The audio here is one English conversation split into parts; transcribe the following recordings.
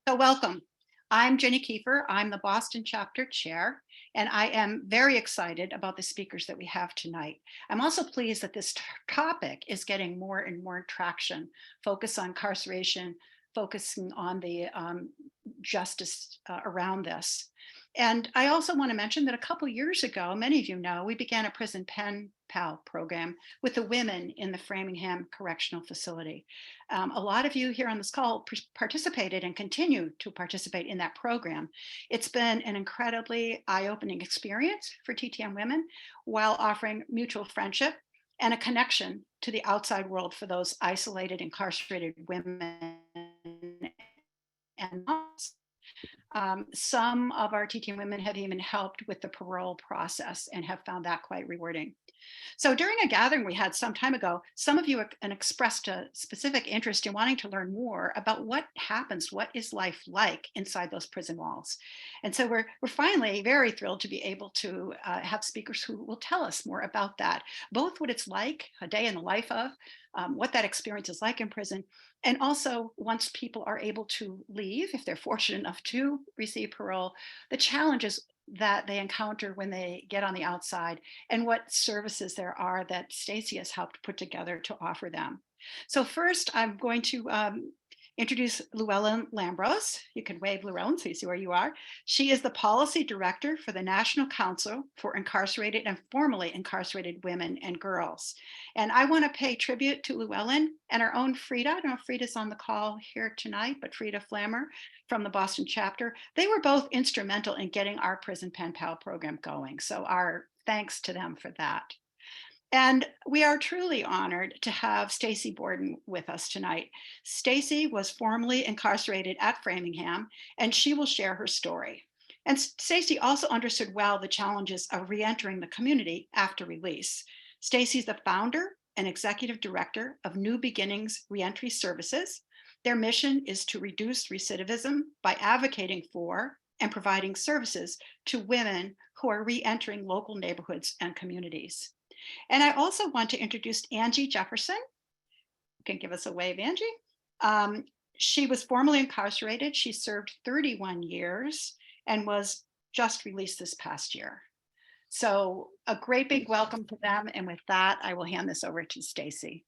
So welcome. I'm Jenny Kiefer. I'm the Boston chapter chair, and I am very excited about the speakers that we have tonight. I'm also pleased that this topic is getting more and more traction, focus on incarceration, focusing on the justice around this. And I also want to mention that a couple years ago, many of you know, we began a prison pen pal program with the women in the Framingham Correctional Facility. A lot of you here on this call participated and continue to participate in that program. It's been an incredibly eye-opening experience for TTM women while offering mutual friendship and a connection to the outside world for those isolated, incarcerated women and moms. Some of our TTM women have even helped with the parole process and have found that quite rewarding. So during a gathering we had some time ago, some of you expressed a specific interest in wanting to learn more about what happens, what is life like inside those prison walls. And so we're finally very thrilled to be able to have speakers who will tell us more about that, both what it's like, a day in the life of, what that experience is like in prison, and also once people are able to leave, if they're fortunate enough to receive parole, the challenges that they encounter when they get on the outside and what services there are that Stacy has helped put together to offer them. So first, I'm going to introduce Llewellyn Lambros. You can wave, Llewellyn, so you see where you are. She is the policy director for the National Council for Incarcerated and Formerly Incarcerated Women and Girls. And I want to pay tribute to Llewellyn and our own Frida. I don't know if Frida's on the call here tonight, but Frida Flammer from the Boston chapter. They were both instrumental in getting our Prison Pen Pal program going. So our thanks to them for that. And we are truly honored to have Stacy Borden with us tonight. Stacy was formerly incarcerated at Framingham, and she will share her story. And Stacy also understood well the challenges of reentering the community after release. Stacy's the founder and executive director of New Beginnings Reentry Services. Their mission is to reduce recidivism by advocating for and providing services to women who are reentering local neighborhoods and communities. And I also want to introduce Angie Jefferson. You can give us a wave, Angie. She was formerly incarcerated. She served 31 years and was just released this past year. So a great big welcome to them. And with that, I will hand this over to Stacy.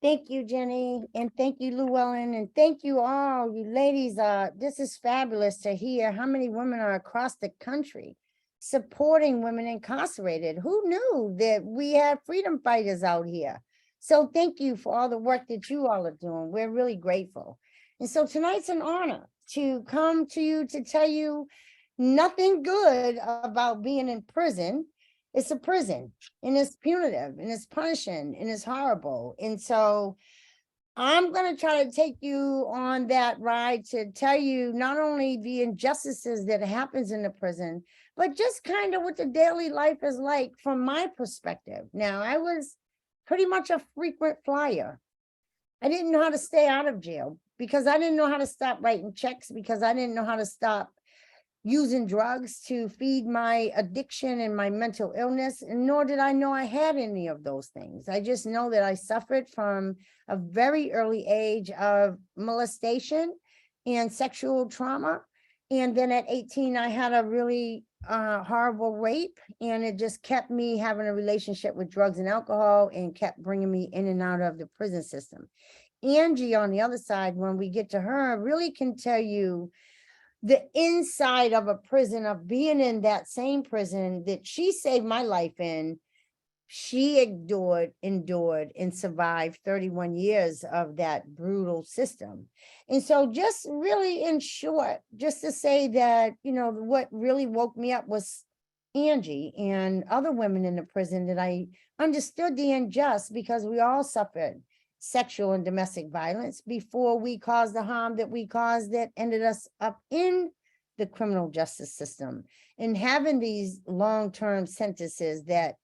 Thank you, Jenny, and thank you, Llewellyn, and thank you all, you ladies. This is fabulous to hear how many women are across the country supporting women incarcerated. Who knew that we have freedom fighters out here? So thank you for all the work that you all are doing. We're really grateful. And so tonight's an honor to come to you to tell you nothing good about being in prison. It's a prison, and it's punitive, and it's punishing, and it's horrible. And so I'm going to try to take you on that ride to tell you not only the injustices that happens in the prison, but just kind of what the daily life is like from my perspective. Now, I was pretty much a frequent flyer. I didn't know how to stay out of jail because I didn't know how to stop writing checks, because I didn't know how to stop using drugs to feed my addiction and my mental illness, and nor did I know I had any of those things. I just know that I suffered from a very early age of molestation and sexual trauma. And then at 18, I had a really horrible rape, and it just kept me having a relationship with drugs and alcohol and kept bringing me in and out of the prison system. Angie, on the other side, when we get to her, really can tell you the inside of a prison, of being in that same prison that she saved my life in. She endured, and survived 31 years of that brutal system. And so just really in short, just to say that, you know, what really woke me up was Angie and other women in the prison, that I understood the unjust, because we all suffered sexual and domestic violence before we caused the harm that we caused, that ended us up in the criminal justice system and having these long-term sentences that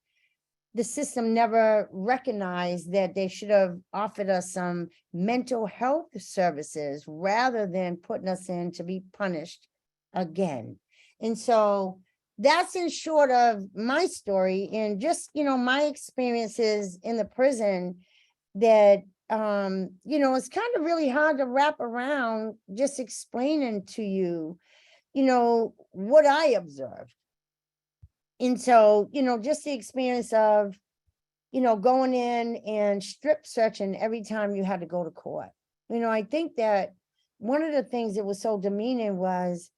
the system never recognized that they should have offered us some mental health services rather than putting us in to be punished again. And so that's in short of my story, and just, you know, my experiences in the prison that it's kind of really hard to wrap around just explaining to you, what I observed. And so, just the experience of, going in and strip searching every time you had to go to court. I think that one of the things that was so demeaning was,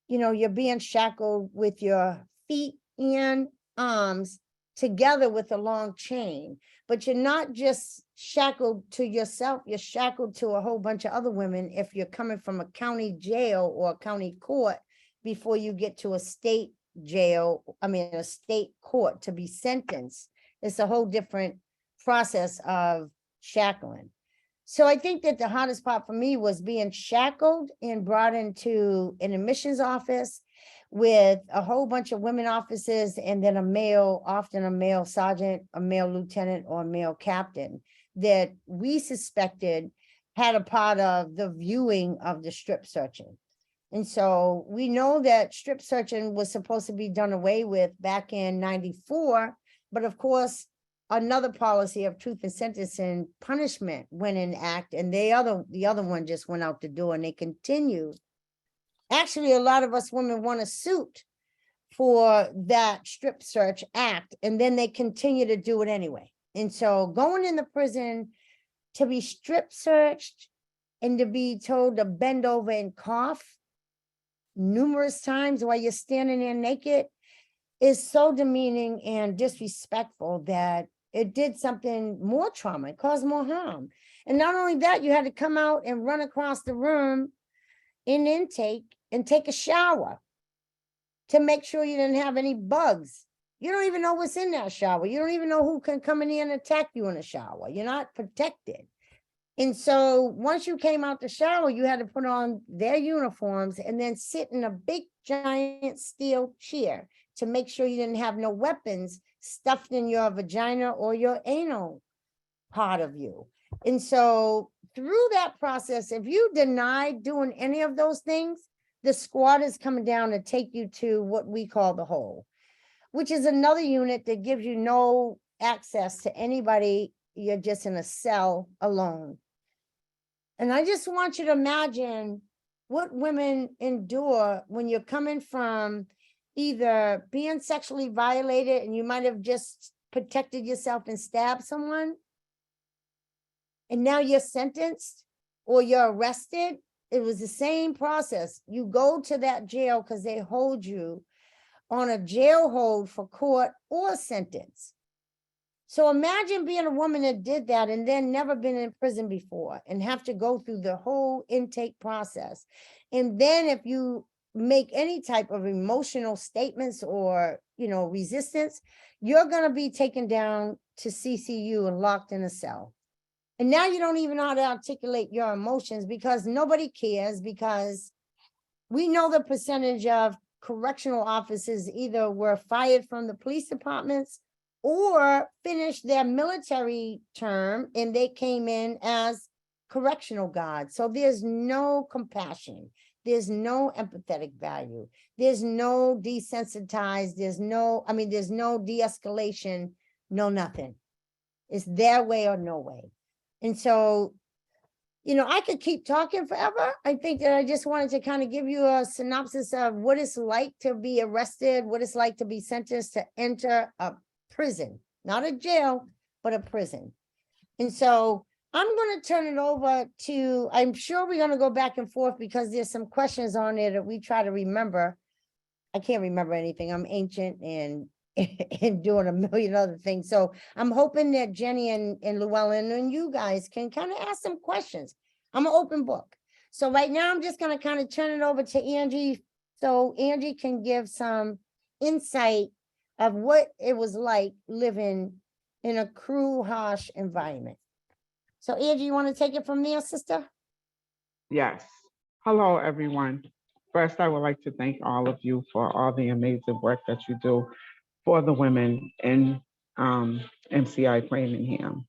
you're being shackled with your feet and arms together with a long chain, but you're not just shackled to yourself, you're shackled to a whole bunch of other women if you're coming from a county jail or a county court before you get to a state jail, a state court to be sentenced. It's a whole different process of shackling. So I think that the hardest part for me was being shackled and brought into an admissions office with a whole bunch of women officers and then often a male sergeant, a male lieutenant, or a male captain that we suspected had a part of the viewing of the strip searching. And so we know that strip searching was supposed to be done away with back in '94, but of course, another policy of truth and sentencing punishment went in act, and the other one just went out the door, and they continued. Actually, a lot of us women won a suit for that strip search act, and then they continue to do it anyway. And so going in the prison to be strip searched and to be told to bend over and cough numerous times while you're standing there naked is so demeaning and disrespectful that it did something more trauma, it caused more harm. And not only that, you had to come out and run across the room in intake and take a shower to make sure you didn't have any bugs. You don't even know what's in that shower. You don't even know who can come in here and attack you in a shower. You're not protected. And so once you came out the shower, you had to put on their uniforms and then sit in a big giant steel chair to make sure you didn't have no weapons stuffed in your vagina or your anal part of you. And so through that process, if you denied doing any of those things, the squad is coming down to take you to what we call the hole, which is another unit that gives you no access to anybody. You're just in a cell alone. And I just want you to imagine what women endure when you're coming from either being sexually violated and you might have just protected yourself and stabbed someone, and now you're sentenced or you're arrested. It was the same process. You go to that jail because they hold you on a jail hold for court or sentence. So imagine being a woman that did that and then never been in prison before and have to go through the whole intake process. And then if you make any type of emotional statements or, resistance, you're going to be taken down to CCU and locked in a cell. And now you don't even know how to articulate your emotions because nobody cares, because we know the percentage of correctional officers either were fired from the police departments or finished their military term and they came in as correctional guards. So there's no compassion. There's no empathetic value. There's no desensitized. There's no de-escalation, no nothing. It's their way or no way. And so, I could keep talking forever. I think that I just wanted to kind of give you a synopsis of what it's like to be arrested, what it's like to be sentenced to enter a prison, not a jail, but a prison. And so I'm going to turn it over to, I'm sure we're going to go back and forth because there's some questions on there that we try to remember. I can't remember anything. I'm ancient and doing a million other things. So I'm hoping that Jenny and Llewellyn and you guys can kind of ask some questions. I'm an open book. So right now I'm just going to kind of turn it over to Angie so Angie can give some insight of what it was like living in a cruel, harsh environment. So Angie, you want to take it from there, sister? Yes. Hello, everyone. First, I would like to thank all of you for all the amazing work that you do for the women in MCI Framingham.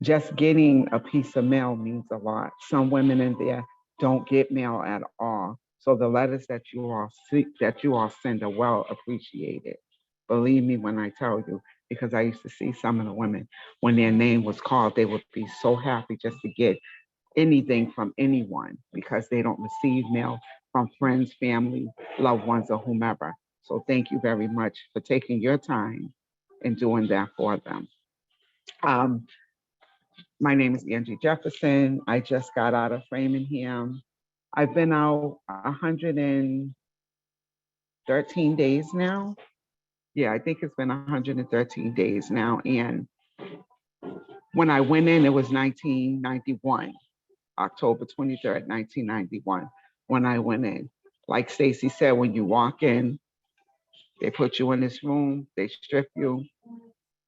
Just getting a piece of mail means a lot. Some women in there don't get mail at all. So the letters that you all send are well appreciated. Believe me when I tell you, because I used to see some of the women, when their name was called, they would be so happy just to get anything from anyone because they don't receive mail from friends, family, loved ones, or whomever. So thank you very much for taking your time and doing that for them. Um, my name is Angie Jefferson. I just got out of Framingham. I've been out 113 days now. Yeah, I think it's been 113 days now. And when I went in, it was 1991, October 23rd, 1991, when I went in. Like Stacy said, when you walk in, they put you in this room, they strip you.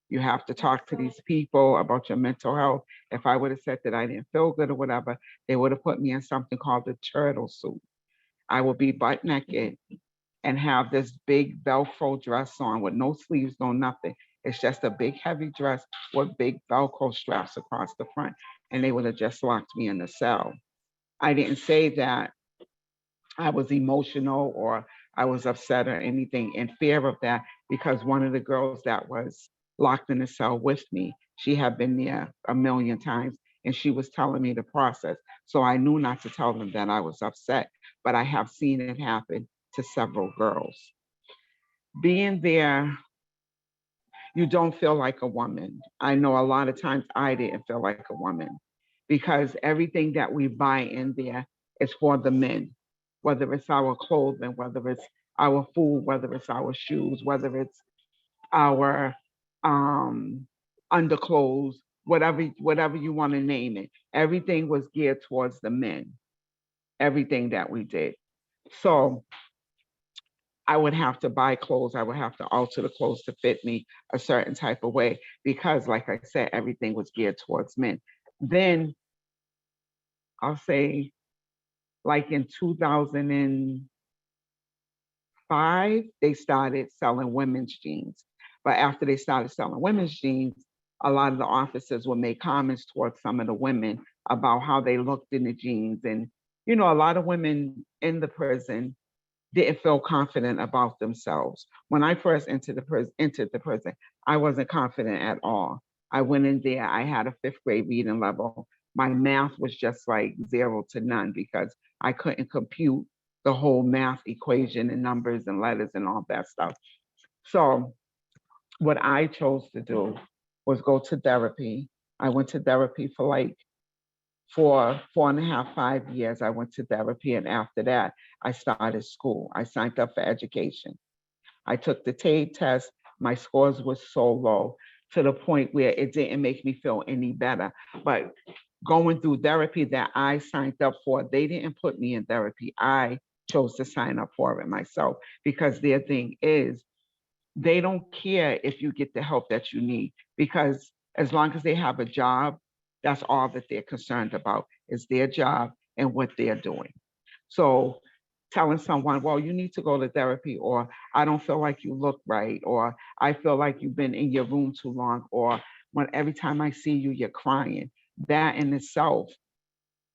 You have to talk to these people about your mental health. If I would have said that I didn't feel good or whatever, they would have put me in something called the turtle suit. I would be butt naked and have this big Velcro dress on with no sleeves, no nothing. It's just a big heavy dress with big Velcro straps across the front. And they would have just locked me in the cell. I didn't say that I was emotional or I was upset or anything in fear of that because one of the girls that was locked in the cell with me, she had been there a million times and she was telling me the process. So I knew not to tell them that I was upset, but I have seen it happen to several girls. Being there, you don't feel like a woman. I know a lot of times I didn't feel like a woman because everything that we buy in there is for the men, whether it's our clothing, whether it's our food, whether it's our shoes, whether it's our um, underclothes, whatever you want to name it. Everything was geared towards the men, everything that we did. So I would have to buy clothes. I would have to alter the clothes to fit me a certain type of way because, like I said, everything was geared towards men. Then I'll say, like in 2005, they started selling women's jeans. But after they started selling women's jeans, a lot of the officers would make comments towards some of the women about how they looked in the jeans. And, you know, a lot of women in the prison didn't feel confident about themselves. When I first entered the prison, I wasn't confident at all. I went in there, I had a fifth grade reading level. My math was just like 0 to none because I couldn't compute the whole math equation and numbers and letters and all that stuff. So what I chose to do was go to therapy. I went to therapy for like for 4.5, 5 years. I went to therapy. And after that, I started school. I signed up for education. I took the TABE test. My scores were so low to the point where it didn't make me feel any better. But going through therapy that I signed up for, they didn't put me in therapy. I chose to sign up for it myself because their thing is they don't care if you get the help that you need because as long as they have a job, that's all that they're concerned about is their job and what they're doing. So telling someone, well, you need to go to therapy, or I don't feel like you look right, or I feel like you've been in your room too long, or when every time I see you, you're crying. That in itself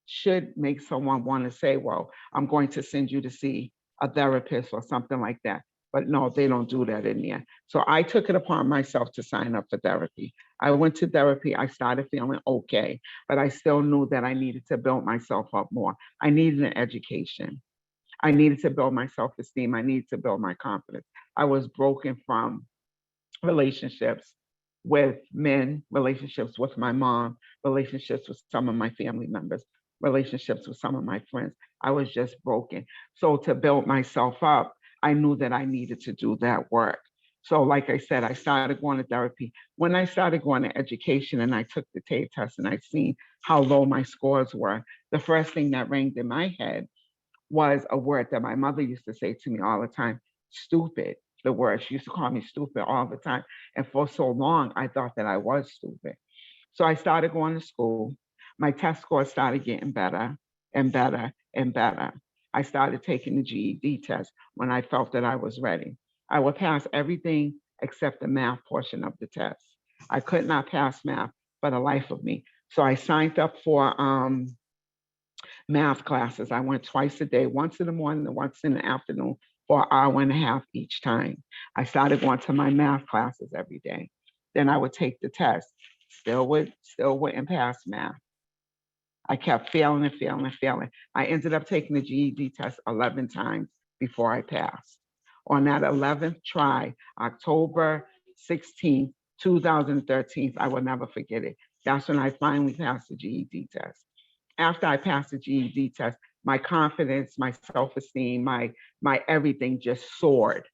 should make someone want to say, well, I'm going to send you to see a therapist or something like that. But no, they don't do that in there. So I took it upon myself to sign up for therapy. I went to therapy. I started feeling okay, but I still knew that I needed to build myself up more. I needed an education. I needed to build my self-esteem. I needed to build my confidence. I was broken from relationships with men, relationships with my mom, relationships with some of my family members, relationships with some of my friends. I was just broken. So to build myself up, I knew that I needed to do that work. So like I said, I started going to therapy. When I started going to education and I took the TABE test and I seen how low my scores were, the first thing that rang in my head was a word that my mother used to say to me all the time, stupid. The word, she used to call me stupid all the time. And for so long, I thought that I was stupid. So I started going to school. My test scores started getting better and better and better. I started taking the GED test when I felt that I was ready. I would pass everything except the math portion of the test. I could not pass math for the life of me. So I signed up for math classes. I went twice a day, once in the morning and once in the afternoon for an hour and a half each time. I started going to my math classes every day. Then I would take the test. Still wouldn't pass math. I kept failing and failing and failing. I ended up taking the GED test 11 times before I passed. On that 11th try, October 16th, 2013, I will never forget it. That's when I finally passed the GED test. After I passed the GED test, my confidence, my self-esteem, my everything just soared.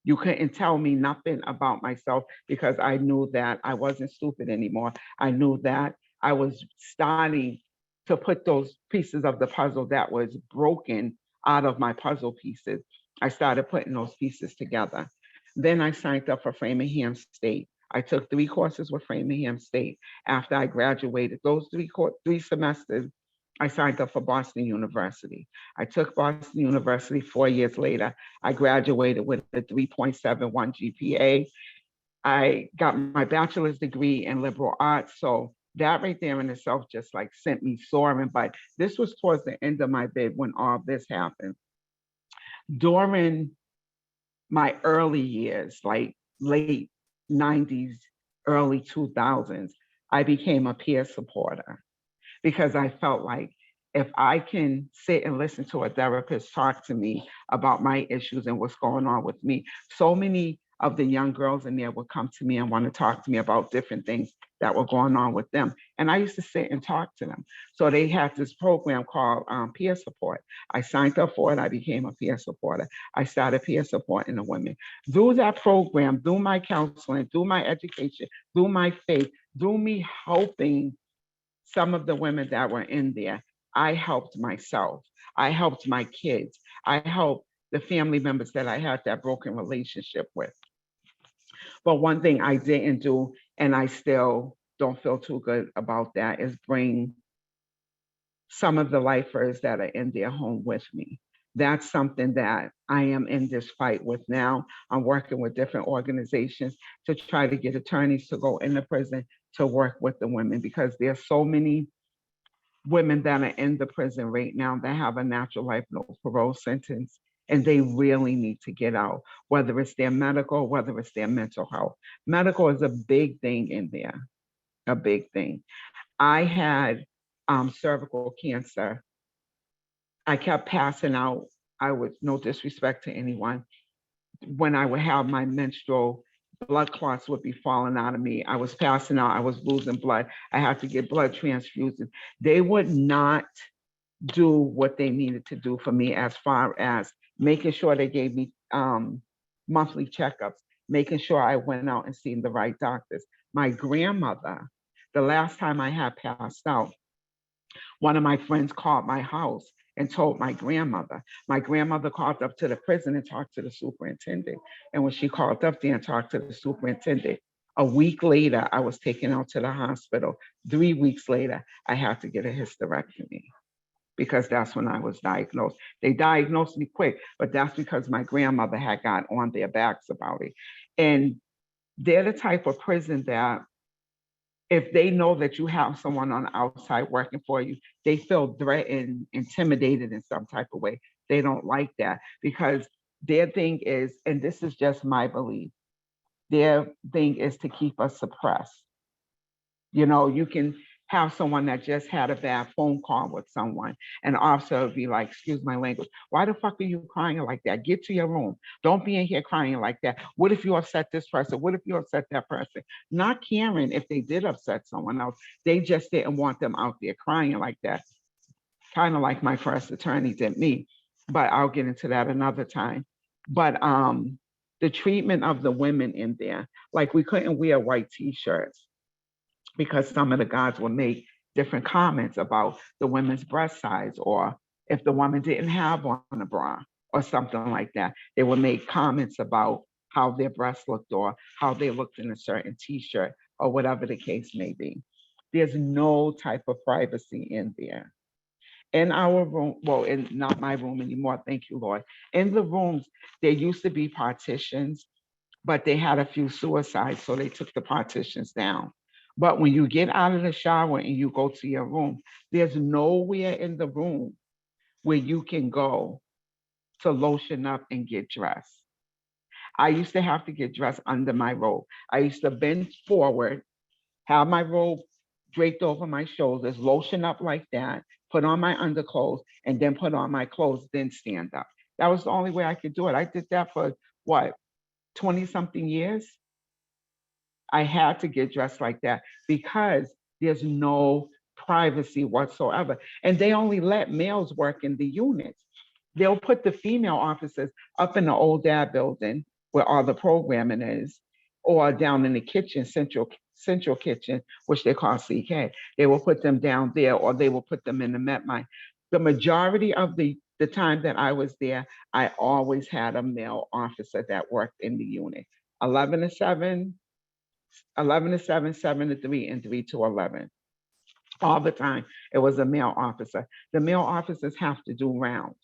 You couldn't tell me nothing about myself because I knew that I wasn't stupid anymore. I knew that I was starting to put those pieces of the puzzle that was broken out of my puzzle pieces. I started putting those pieces together. Then I signed up for Framingham State. I took 3 courses with Framingham State. After I graduated, those 3 semesters, I signed up for Boston University. I took Boston University 4 years later. I graduated with a 3.71 GPA. I got my bachelor's degree in liberal arts. So that right there in itself just like sent me soaring. But this was towards the end of my bid when all this happened. During my early years, like late 90s, early 2000s, I became a peer supporter because I felt like if I can sit and listen to a therapist talk to me about my issues and what's going on with me, so many of the young girls in there would come to me and want to talk to me about different things that were going on with them. And I used to sit and talk to them. So they had this program called peer support. I signed up for it. I became a peer supporter. I started peer supporting the women. Through that program, through my counseling, through my education, through my faith, through me helping some of the women that were in there, I helped myself. I helped my kids. I helped the family members that I had that broken relationship with. But one thing I didn't do, and I still don't feel too good about that, is bring some of the lifers that are in their home with me. That's something that I am in this fight with now. I'm working with different organizations to try to get attorneys to go into prison to work with the women because there's so many women that are in the prison right now that have a natural life no parole sentence and they really need to get out, whether it's their medical, whether it's their mental health. Medical is a big thing in there, a big thing. I had cervical cancer. I kept passing out. I would, no disrespect to anyone, when I would have my menstrual, blood clots would be falling out of me. I was passing out. I was losing blood. I had to get blood transfusions. They would not do what they needed to do for me as far as making sure they gave me monthly checkups, making sure I went out and seen the right doctors. My grandmother, the last time I had passed out, one of my friends called my house and told my grandmother. My grandmother called up to the prison and talked to the superintendent. And when she called up there and talked to the superintendent, a week later, I was taken out to the hospital. 3 weeks later, I had to get a hysterectomy because that's when I was diagnosed. They diagnosed me quick, but that's because my grandmother had got on their backs about it. And they're the type of prison that if they know that you have someone on the outside working for you, they feel threatened, intimidated in some type of way. They don't like that because their thing is, and this is just my belief, their thing is to keep us suppressed. You know, you can have someone that just had a bad phone call with someone, and the officer would be like, excuse my language, why the fuck are you crying like that? Get to your room. Don't be in here crying like that. What if you upset this person? What if you upset that person? Not caring if they did upset someone else. They just didn't want them out there crying like that. Kind of like my first attorney did me, but I'll get into that another time. But the treatment of the women in there, like we couldn't wear white t-shirts because some of the guys would make different comments about the women's breast size, or if the woman didn't have on a bra or something like that, they would make comments about how their breasts looked or how they looked in a certain t-shirt or whatever the case may be. There's no type of privacy in there. In our room, well, in not my room anymore, thank you, Lord. In the rooms, there used to be partitions, but they had a few suicides, so they took the partitions down. But when you get out of the shower and you go to your room, there's nowhere in the room where you can go to lotion up and get dressed. I used to have to get dressed under my robe. I used to bend forward, have my robe draped over my shoulders, lotion up like that, put on my underclothes, and then put on my clothes, then stand up. That was the only way I could do it. I did that for what, 20 something years? I had to get dressed like that because there's no privacy whatsoever. And they only let males work in the units. They'll put the female officers up in the old dad building where all the programming is, or down in the kitchen, central kitchen, which they call CK. They will put them down there, or they will put them in the Met Mine. The majority of the time that I was there, I always had a male officer that worked in the unit. 11 to 7, 11 to 7, 7 to 3, and 3 to 11. All the time, it was a male officer. The male officers have to do rounds.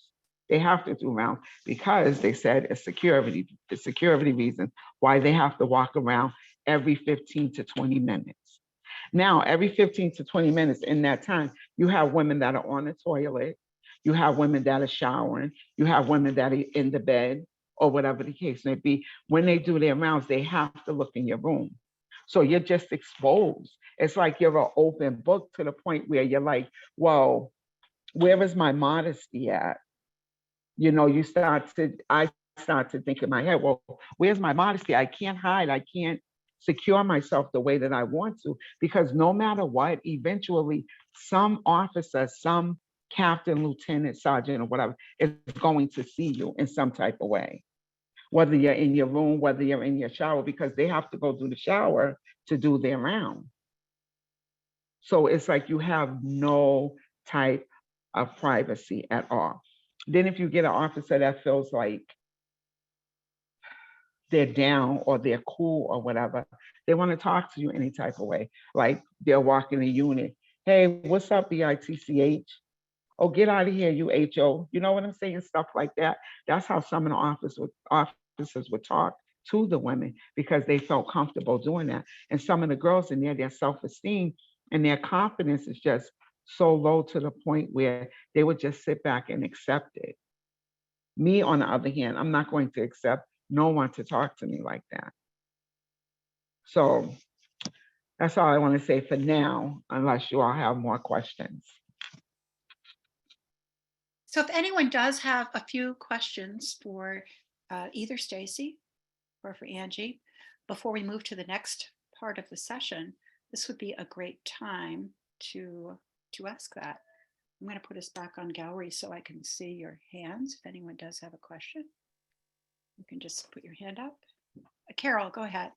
They have to do rounds because they said it's security, the security reason why they have to walk around every 15 to 20 minutes. Now, every 15 to 20 minutes in that time, you have women that are on the toilet, you have women that are showering, you have women that are in the bed, or whatever the case may be. When they do their rounds, they have to look in your room. So you're just exposed. It's like you're an open book to the point where you're like, whoa, where is my modesty at? You know, I start to think in my head, well, where's my modesty? I can't hide. I can't secure myself the way that I want to, because no matter what, eventually some officer, some captain, lieutenant, sergeant, or whatever, is going to see you in some type of way. Whether you're in your room, whether you're in your shower, because they have to go do the shower to do their round. So it's like you have no type of privacy at all. Then if you get an officer that feels like they're down or they're cool or whatever, they want to talk to you any type of way. Like they're walking the unit. Hey, what's up, BITCH? Oh, get out of here, you HO. You know what I'm saying? Stuff like that. That's how some of the officers would talk to the women because they felt comfortable doing that. And some of the girls in there, their self-esteem and their confidence is just so low to the point where they would just sit back and accept it. Me, on the other hand, I'm not going to accept no one to talk to me like that. So that's all I want to say for now, unless you all have more questions. So if anyone does have a few questions for either Stacy or for Angie, before we move to the next part of the session, this would be a great time to ask that. I'm going to put us back on gallery so I can see your hands. If anyone does have a question, you can just put your hand up. Carol, go ahead.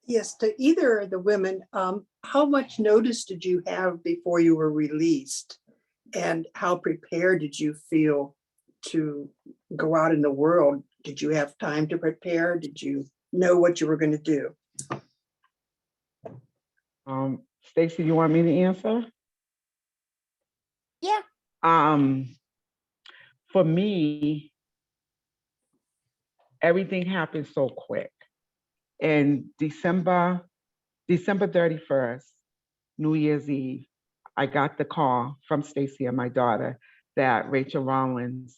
Yes, to either of the women, how much notice did you have before you were released? And how prepared did you feel to go out in the world? Did you have time to prepare? Did you know what you were going to do? Stacy, you want me to answer? Yeah. For me, everything happened so quick. And December 31st, New Year's Eve, I got the call from Stacy and my daughter that Rachel Rollins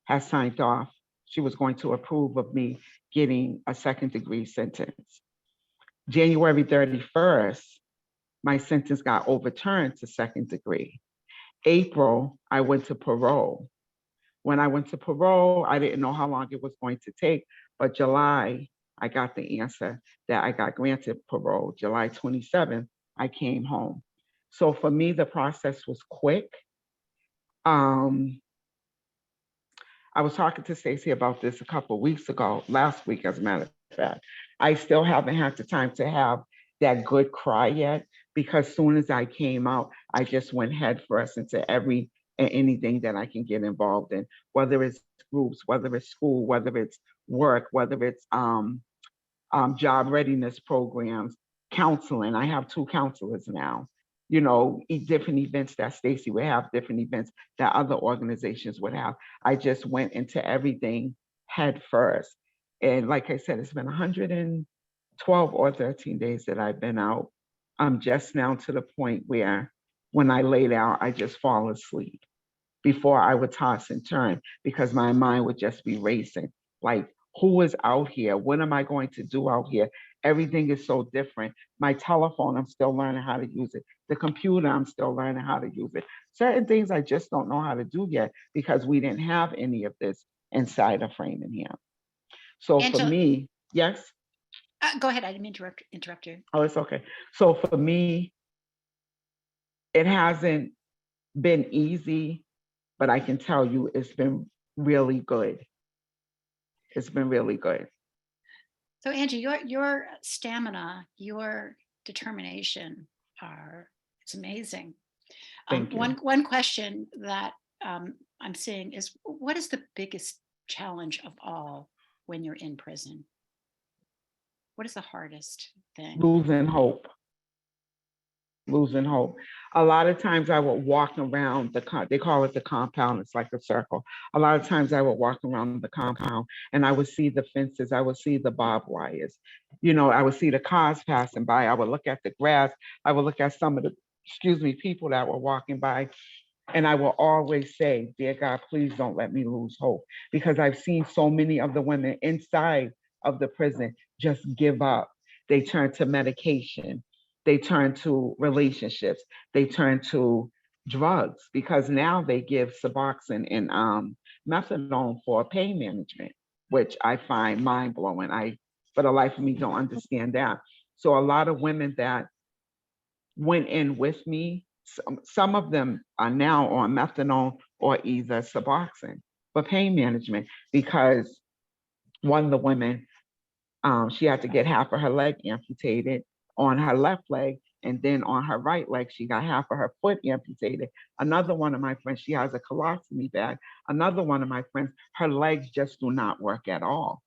has signed off. She was going to approve of me getting a second-degree sentence. January 31st, my sentence got overturned to second degree. April, I went to parole. When I went to parole, I didn't know how long it was going to take, but July, I got the answer that I got granted parole. July 27th, I came home. So for me, the process was quick. I was talking to Stacy about this a couple of weeks ago, last week, as a matter of fact. I still haven't had the time to have that good cry yet, because as soon as I came out, I just went headfirst into every and anything that I can get involved in, whether it's groups, whether it's school, whether it's work, whether it's job readiness programs, counseling. I have 2 counselors now. You know, different events that Stacy would have, different events that other organizations would have. I just went into everything head first. And like I said, it's been 112 or 13 days that I've been out. I'm just now to the point where when I lay down, I just fall asleep. Before I would toss and turn because my mind would just be racing. Like, Who is out here? What am I going to do out here? Everything is so different. My telephone, I'm still learning how to use it. The computer, I'm still learning how to use it. Certain things I just don't know how to do yet because we didn't have any of this inside of Framingham. So for Angela, me, yes. go ahead. I didn't mean to interrupt you. Oh, it's okay. So for me, it hasn't been easy, but I can tell you it's been really good. It's been really good. So Angie, your stamina, your determination it's amazing. Thank you. One question that I'm seeing is, what is the biggest challenge of all when you're in prison? What is the hardest thing? Losing hope. Losing hope. A lot of times I would walk around they call it the compound, it's like a circle. A lot of times I would walk around the compound and I would see the fences, I would see the barbed wires, I would see the cars passing by, I would look at the grass, I would look at some of the, people that were walking by, and I will always say, dear God, please don't let me lose hope, because I've seen so many of the women inside of the prison just give up. They turn to medication. They turn to relationships. They turn to drugs, because now they give Suboxone and methadone for pain management, which I find mind blowing. I, for the life of me, don't understand that. So a lot of women that went in with me, some of them are now on methadone or either Suboxone for pain management, because one of the women, she had to get half of her leg amputated on her left leg, and then on her right leg, she got half of her foot amputated. Another one of my friends, she has a colostomy bag. Another one of my friends, her legs just do not work at all.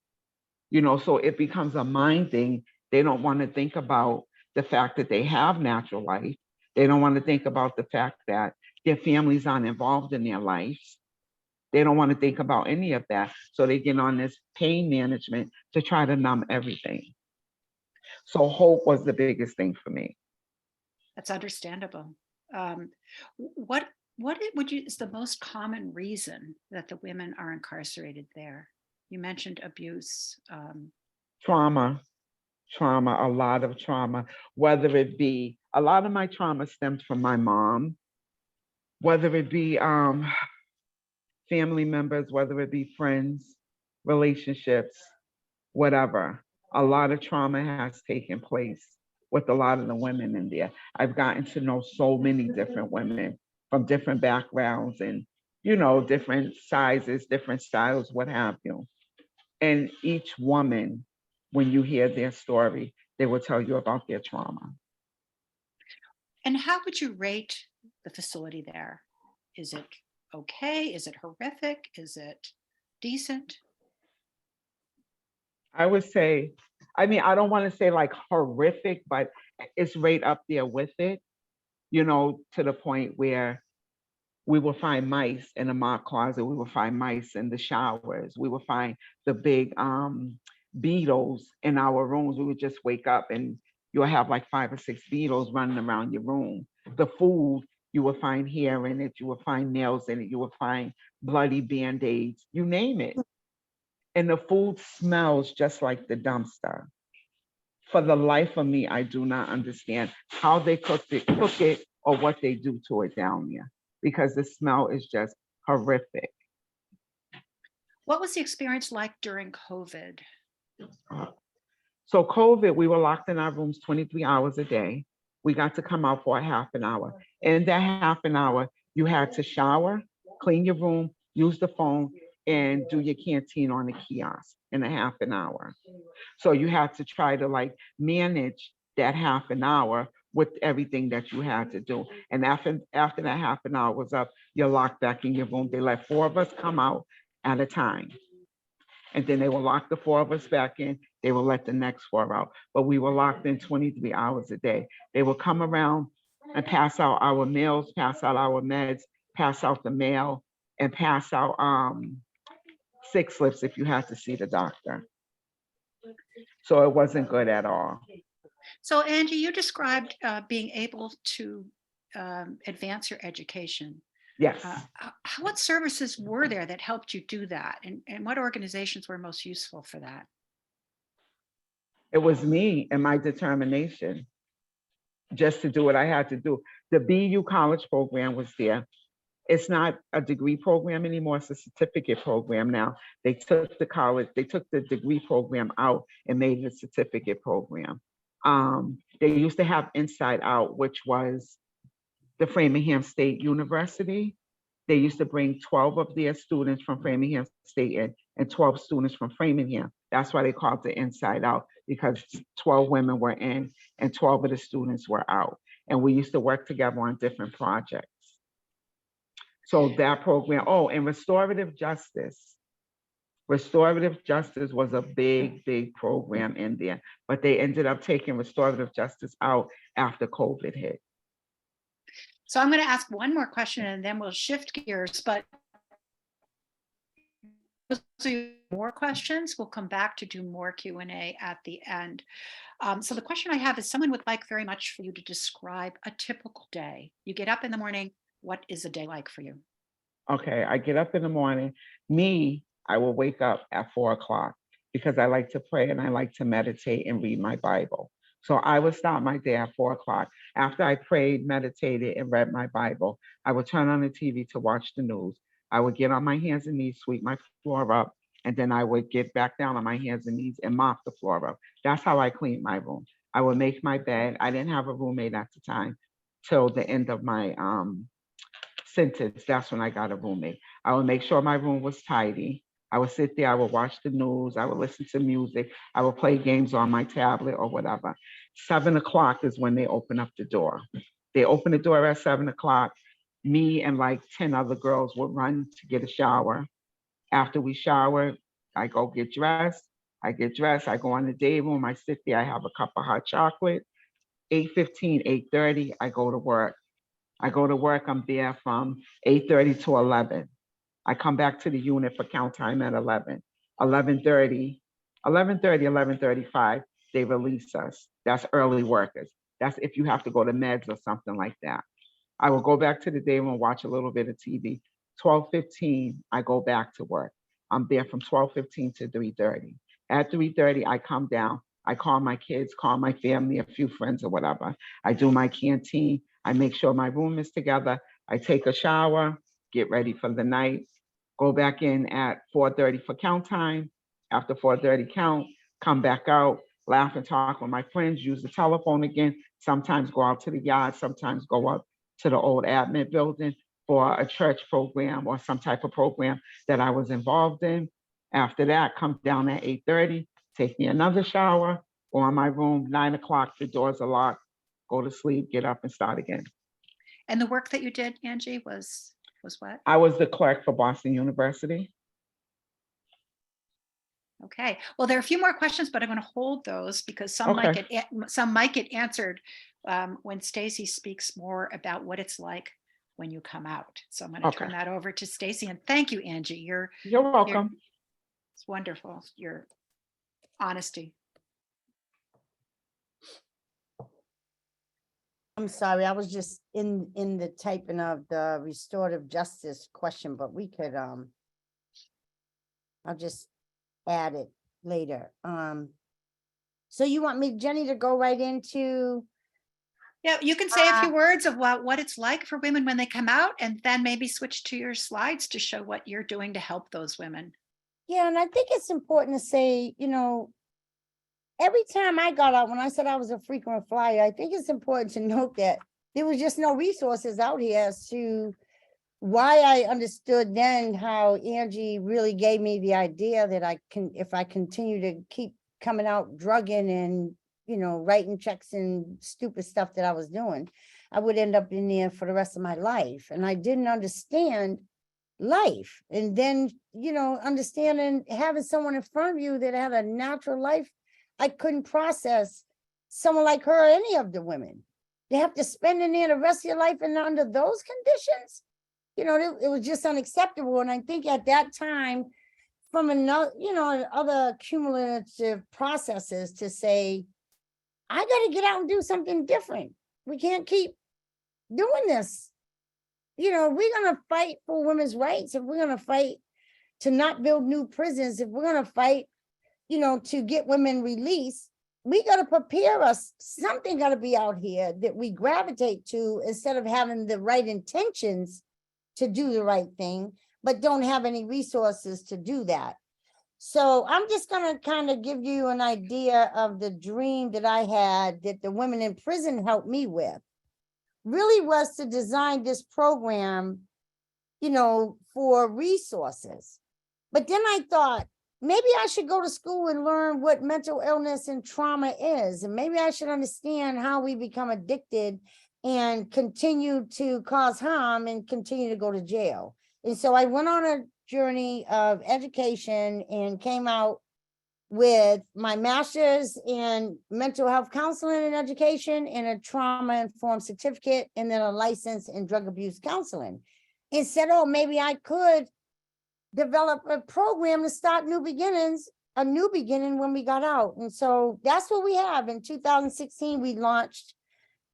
So it becomes a mind thing. They don't want to think about the fact that they have natural life. They don't want to think about the fact that their families aren't involved in their lives. They don't want to think about any of that. So they get on this pain management to try to numb everything. So hope was the biggest thing for me. That's understandable. What would you is the most common reason that the women are incarcerated there? You mentioned abuse. Trauma, a lot of trauma, whether it be, a lot of my trauma stems from my mom, whether it be family members, whether it be friends, relationships, whatever. A lot of trauma has taken place with a lot of the women in there. I've gotten to know so many different women from different backgrounds and, different sizes, different styles, what have you. And each woman, when you hear their story, they will tell you about their trauma. And how would you rate the facility there? Is it okay? Is it horrific? Is it decent? I would say, I don't want to say like horrific, but it's right up there with it, to the point where we will find mice in the mop closet. We will find mice in the showers. We will find the big beetles in our rooms. We would just wake up and you'll have like 5 or 6 beetles running around your room. The food, you will find hair in it. You will find nails in it. You will find bloody Band-Aids, you name it. And the food smells just like the dumpster. For the life of me, I do not understand how they cook it, or what they do to it down there, because the smell is just horrific. What was the experience like during COVID? So COVID, we were locked in our rooms 23 hours a day. We got to come out for a half an hour. In that half an hour, you had to shower, clean your room, use the phone, and do your canteen on the kiosk in a half an hour. So you had to try to like manage that half an hour with everything that you had to do. And after that half an hour was up, you're locked back in your room. They let 4 of us come out at a time. And then they will lock the 4 of us back in. They will let the next 4 out. But we were locked in 23 hours a day. They will come around and pass out our meals, pass out our meds, pass out the mail, and pass out sick slips if you had to see the doctor. So it wasn't good at all. So Angie, you described being able to advance your education. Yes. What services were there that helped you do that? And what organizations were most useful for that? It was me and my determination just to do what I had to do. The BU college program was there. It's not a degree program anymore. It's a certificate program now. They took the degree program out and made it a certificate program. They used to have Inside Out, which was the Framingham State University. They used to bring 12 of their students from Framingham State in and 12 students from Framingham. That's why they called it Inside Out, because 12 women were in and 12 of the students were out. And we used to work together on different projects. So that program, and restorative justice. Restorative justice was a big, big program in there, but they ended up taking restorative justice out after COVID hit. So I'm going to ask one more question and then we'll shift gears, but more questions. We'll come back to do more Q&A at the end. So the question I have is, someone would like very much for you to describe a typical day. You get up in the morning. What is a day like for you? Okay, I get up in the morning. I will wake up at 4 o'clock because I like to pray and I like to meditate and read my Bible. So I would start my day at 4 o'clock. After I prayed, meditated, and read my Bible, I would turn on the TV to watch the news. I would get on my hands and knees, sweep my floor up, and then I would get back down on my hands and knees and mop the floor up. That's how I cleaned my room. I would make my bed. I didn't have a roommate at the time till the end of my sentence. That's when I got a roommate. I would make sure my room was tidy. I would sit there, I would watch the news, I would listen to music, I would play games on my tablet or whatever. 7 o'clock is when they open up the door. They open the door at 7 o'clock. Me and like 10 other girls would run to get a shower. After we shower, I go get dressed. I get dressed, I go on the day room, I sit there, I have a cup of hot chocolate. 8:15, 8:30, I go to work. I'm there from 8:30 to 11. I come back to the unit for count time at 11. 11:30, 11:35, they release us. That's early workers. That's if you have to go to meds or something like that. I will go back to the day room, watch a little bit of TV. 12:15, I go back to work. I'm there from 12:15 to 3:30. At 3:30, I come down. I call my kids, call my family, a few friends or whatever. I do my canteen. I make sure my room is together. I take a shower, get ready for the night, go back in at 4:30 for count time. After 4:30 count, come back out, laugh and talk with my friends, use the telephone again, sometimes go out to the yard, sometimes go up to the old admin building for a church program or some type of program that I was involved in. After that, come down at 8:30, take me another shower, go in my room, 9 o'clock, the doors are locked, go to sleep, get up and start again. And the work that you did, Angie, was what? I was the clerk for Boston University. Okay. Well, there are a few more questions, but I'm going to hold those because some might get answered when Stacy speaks more about what it's like when you come out. So I'm going to turn that over to Stacy. And thank you, Angie. You're welcome. It's wonderful. Your honesty. I'm sorry, I was just in the typing of the restorative justice question, but we could I'll just add it later. So you want me, Jenny, to go right into? Yeah, you can say a few words of what it's like for women when they come out, and then maybe switch to your slides to show what you're doing to help those women. Yeah, and I think it's important to say, every time I got out, when I said I was a frequent flyer, I think it's important to note that there was just no resources out here as to why I understood then how Angie really gave me the idea that if I continue to keep coming out drugging and, writing checks and stupid stuff that I was doing, I would end up in there for the rest of my life. And I didn't understand life. And then, understanding having someone in front of you that had a natural life, I couldn't process someone like her or any of the women. They have to spend in there the rest of your life and under those conditions. It was just unacceptable. And I think at that time, from another, other cumulative processes to say, I got to get out and do something different. We can't keep doing this. we're gonna fight for women's rights, if we're gonna fight to not build new prisons, if we're gonna fight, to get women released, we gotta prepare us. Something gotta be out here that we gravitate to instead of having the right intentions to do the right thing, but don't have any resources to do that. So I'm just gonna kind of give you an idea of the dream that I had that the women in prison helped me with. Really was to design this program, for resources. But then I thought, maybe I should go to school and learn what mental illness and trauma is. And maybe I should understand how we become addicted and continue to cause harm and continue to go to jail. And so I went on a journey of education and came out with my master's in mental health counseling and education and a trauma-informed certificate, and then a license in drug abuse counseling. And said, oh, maybe I could develop a program to start a new beginning when we got out. And so that's what we have. In 2016, we launched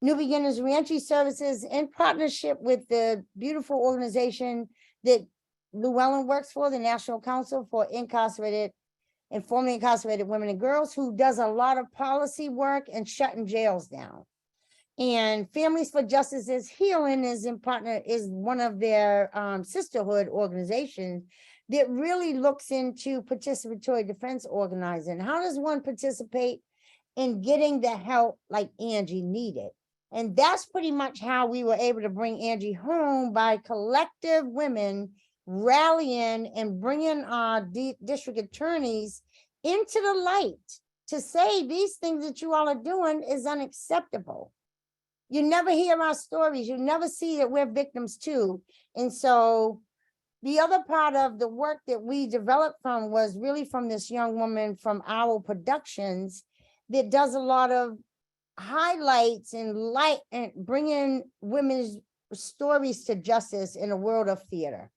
New Beginners Reentry Services in partnership with the beautiful organization that Llewellyn works for, the National Council for Incarcerated and Formerly Incarcerated Women and Girls, who does a lot of policy work and shutting jails down. And Families for Justice's Healing is one of their sisterhood organizations that really looks into participatory defense organizing. How does one participate in getting the help like Angie needed? And that's pretty much how we were able to bring Angie home, by collective women rallying and bringing our district attorneys into the light to say these things that you all are doing is unacceptable. You never hear our stories. You never see that we're victims too. And so the other part of the work that we developed from was really from this young woman from Owl Productions that does a lot of highlights and light and bringing women's stories to justice in a world of theater.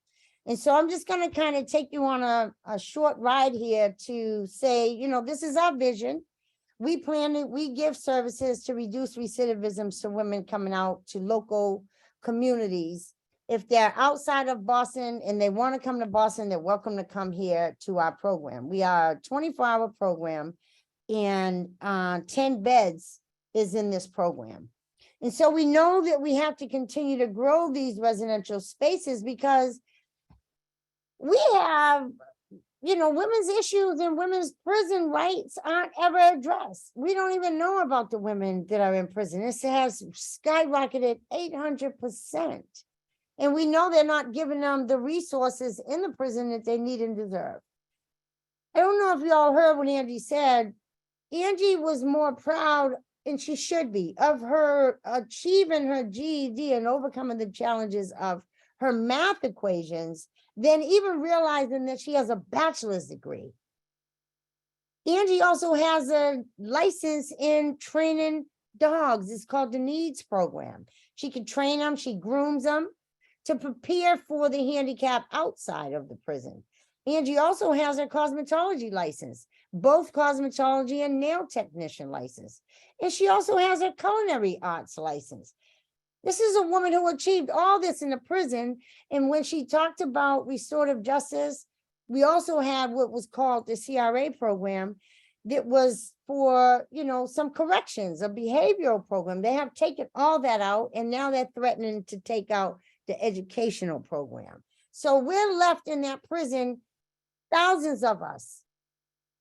And so I'm just going to kind of take you on a short ride here to say, this is our vision. We give services to reduce recidivism to women coming out to local communities. If they're outside of Boston and they want to come to Boston, they're welcome to come here to our program. We are a 24-hour program, and 10 beds is in this program. And so we know that we have to continue to grow these residential spaces because we have, women's issues and women's prison rights aren't ever addressed. We don't even know about the women that are in prison. This has skyrocketed 800%. And we know they're not giving them the resources in the prison that they need and deserve. I don't know if you all heard what Angie said. Angie was more proud, and she should be, of her achieving her GED and overcoming the challenges of her math equations than even realizing that she has a bachelor's degree. Angie also has a license in training dogs. It's called the NEEDS program. She can train them, she grooms them to prepare for the handicap outside of the prison. Angie also has her cosmetology license, both cosmetology and nail technician license. And she also has her culinary arts license. This is a woman who achieved all this in the prison. And when she talked about restorative justice, we also had what was called the CRA program that was for, some corrections, a behavioral program. They have taken all that out, and now they're threatening to take out the educational program. So we're left in that prison, thousands of us.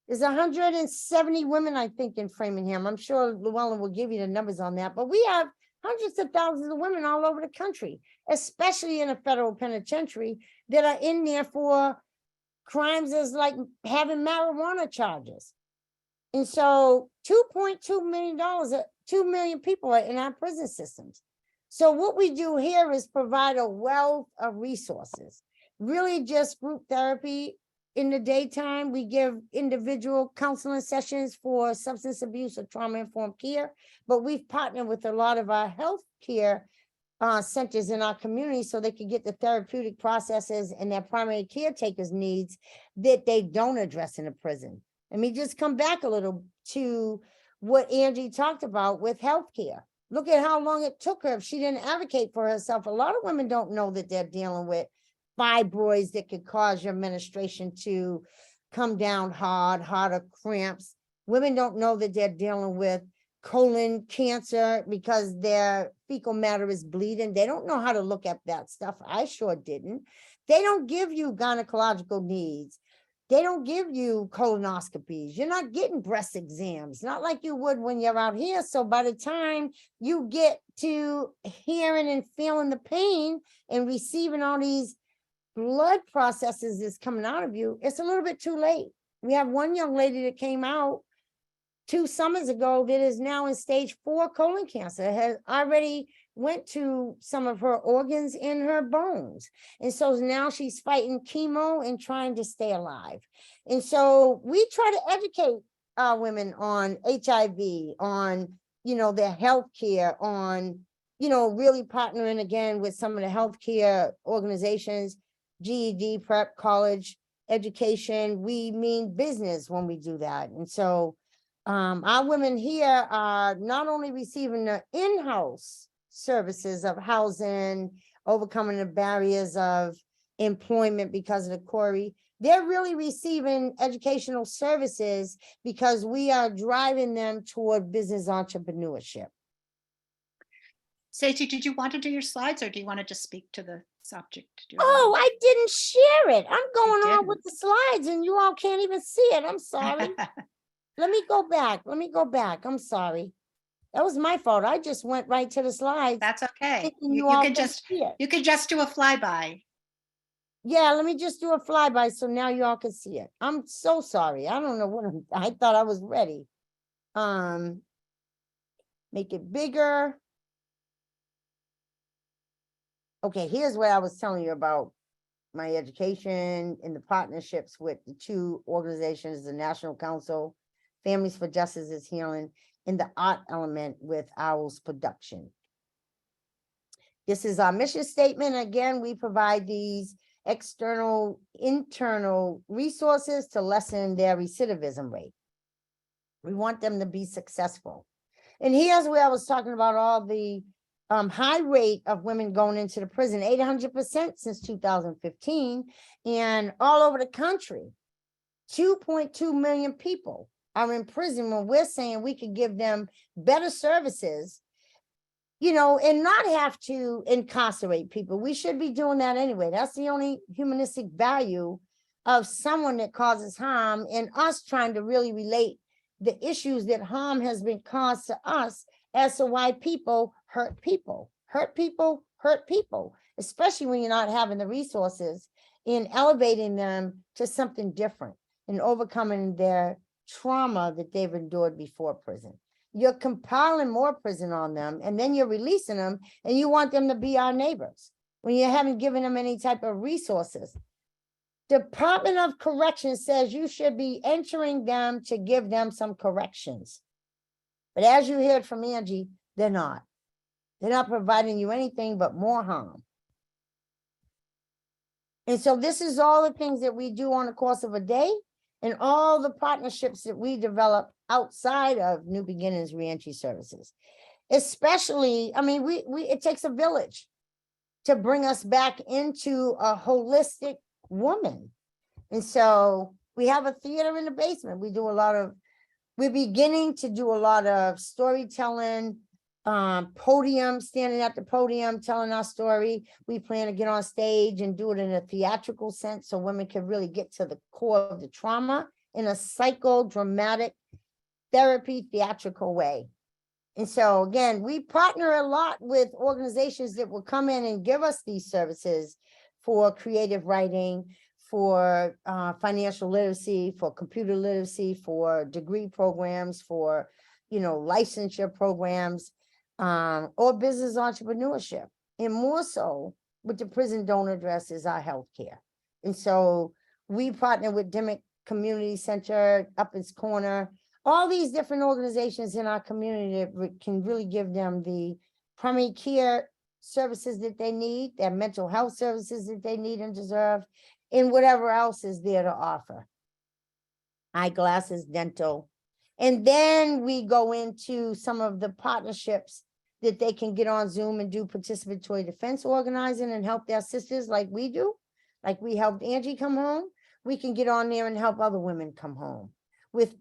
There's 170 women, I think, in Framingham. I'm sure Llewellyn will give you the numbers on that, but we have hundreds of thousands of women all over the country, especially in a federal penitentiary, that are in there for crimes as like having marijuana charges. And so $2.2 million, 2 million people are in our prison systems. So what we do here is provide a wealth of resources, really just group therapy. In the daytime, we give individual counseling sessions for substance abuse or trauma-informed care, but we've partnered with a lot of our health care centers in our community so they can get the therapeutic processes and their primary caretakers' needs that they don't address in a prison. Let me just come back a little to what Angie talked about with healthcare. Look at how long it took her if she didn't advocate for herself. A lot of women don't know that they're dealing with fibroids that could cause your menstruation to come down hard, harder cramps. Women don't know that they're dealing with colon cancer because their fecal matter is bleeding. They don't know how to look at that stuff. I sure didn't. They don't give you gynecological needs. They don't give you colonoscopies. You're not getting breast exams, not like you would when you're out here. So by the time you get to hearing and feeling the pain and receiving all these blood processes that's coming out of you, it's a little bit too late. We have one young lady that came out 2 summers ago that is now in stage 4 colon cancer, has already went to some of her organs in her bones. And so now she's fighting chemo and trying to stay alive. And so we try to educate our women on HIV, on, their health care, on, really partnering again with some of the healthcare organizations, GED, prep, college, education. We mean business when we do that. And so our women here are not only receiving the in-house services of housing, overcoming the barriers of employment because of the Corey, they're really receiving educational services because we are driving them toward business entrepreneurship. Stacey, did you want to do your slides or do you want to just speak to the subject? Oh, I didn't share it. I'm going on didn't. with the slides and you all can't even see it. I'm sorry. Let me go back. I'm sorry. That was my fault. I just went right to the slides. That's okay. thinking You all can can just see it. you can just do a flyby. Yeah, let me just do a flyby so now you all can see it. I'm so sorry. I don't know what I thought I was ready. Make it bigger. Okay, here's what I was telling you about my education and the partnerships with the 2 organizations, the National Council, Families for Justice is Healing, and the art element with Owls Production. This is our mission statement. Again, we provide these external, internal resources to lessen their recidivism rate. We want them to be successful. And here's where I was talking about all the high rate of women going into the prison, 800% since 2015, and all over the country, 2.2 million people are in prison when we're saying we could give them better services, and not have to incarcerate people. We should be doing that anyway. That's the only humanistic value of someone that causes harm, and us trying to really relate the issues that harm has been caused to us as to why people, especially when you're not having the resources in elevating them to something different and overcoming their trauma that they've endured before prison. You're compiling more prison on them, and then you're releasing them, and you want them to be our neighbors when you haven't given them any type of resources. Department of Corrections says you should be entering them to give them some corrections. But as you heard from Angie, they're not. They're not providing you anything but more harm. And so this is all the things that we do on the course of a day, and all the partnerships that we develop outside of New Beginnings Reentry Services. Especially, it takes a village to bring us back into a holistic woman. And so we have a theater in the basement. We're beginning to do a lot of storytelling, standing at the podium, telling our story. We plan to get on stage and do it in a theatrical sense so women can really get to the core of the trauma in a psychodramatic therapy theatrical way. And so again, we partner a lot with organizations that will come in and give us these services for creative writing, for financial literacy, for computer literacy, for degree programs, for licensure programs, or business entrepreneurship. And more so with the prison donor address is our healthcare. And so we partner with Dimmick Community Center, Up Its Corner, all these different organizations in our community that can really give them the primary care services that they need, their mental health services that they need and deserve, and whatever else is there to offer. Eyeglasses, dental. And then we go into some of the partnerships that they can get on Zoom and do participatory defense organizing and help their sisters like we do, like we helped Angie come home. We can get on there and help other women come home with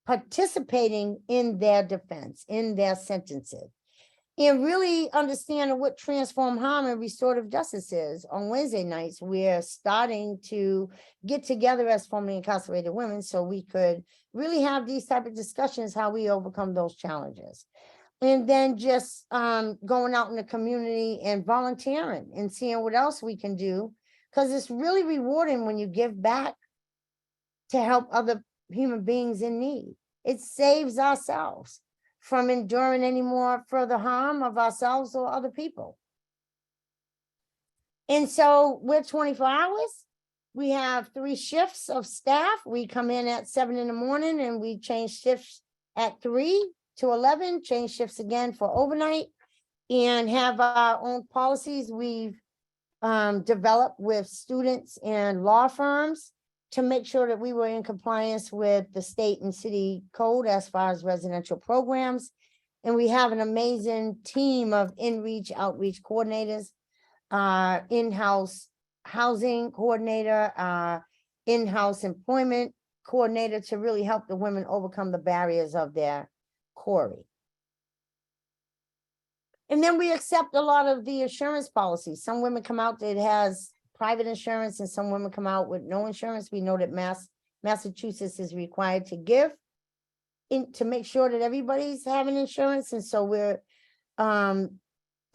participating in their defense, in their sentences, and really understanding what transform harm and restorative justice is. On Wednesday nights, we're starting to get together as formerly incarcerated women so we could really have these type of discussions, how we overcome those challenges. And then just going out in the community and volunteering and seeing what else we can do, because it's really rewarding when you give back to help other human beings in need. It saves ourselves from enduring any more further harm of ourselves or other people. And so we're 24 hours. We have 3 shifts of staff. We come in at 7 in the morning and we change shifts at 3 to 11, change shifts again for overnight, and have our own policies we've developed with students and law firms to make sure that we were in compliance with the state and city code as far as residential programs. And we have an amazing team of in-reach outreach coordinators, in-house housing coordinator, in-house employment coordinator to really help the women overcome the barriers of their quarry. And then we accept a lot of the insurance policies. Some women come out that has private insurance and some women come out with no insurance. We know that Massachusetts is required to give to make sure that everybody's having insurance. And so we're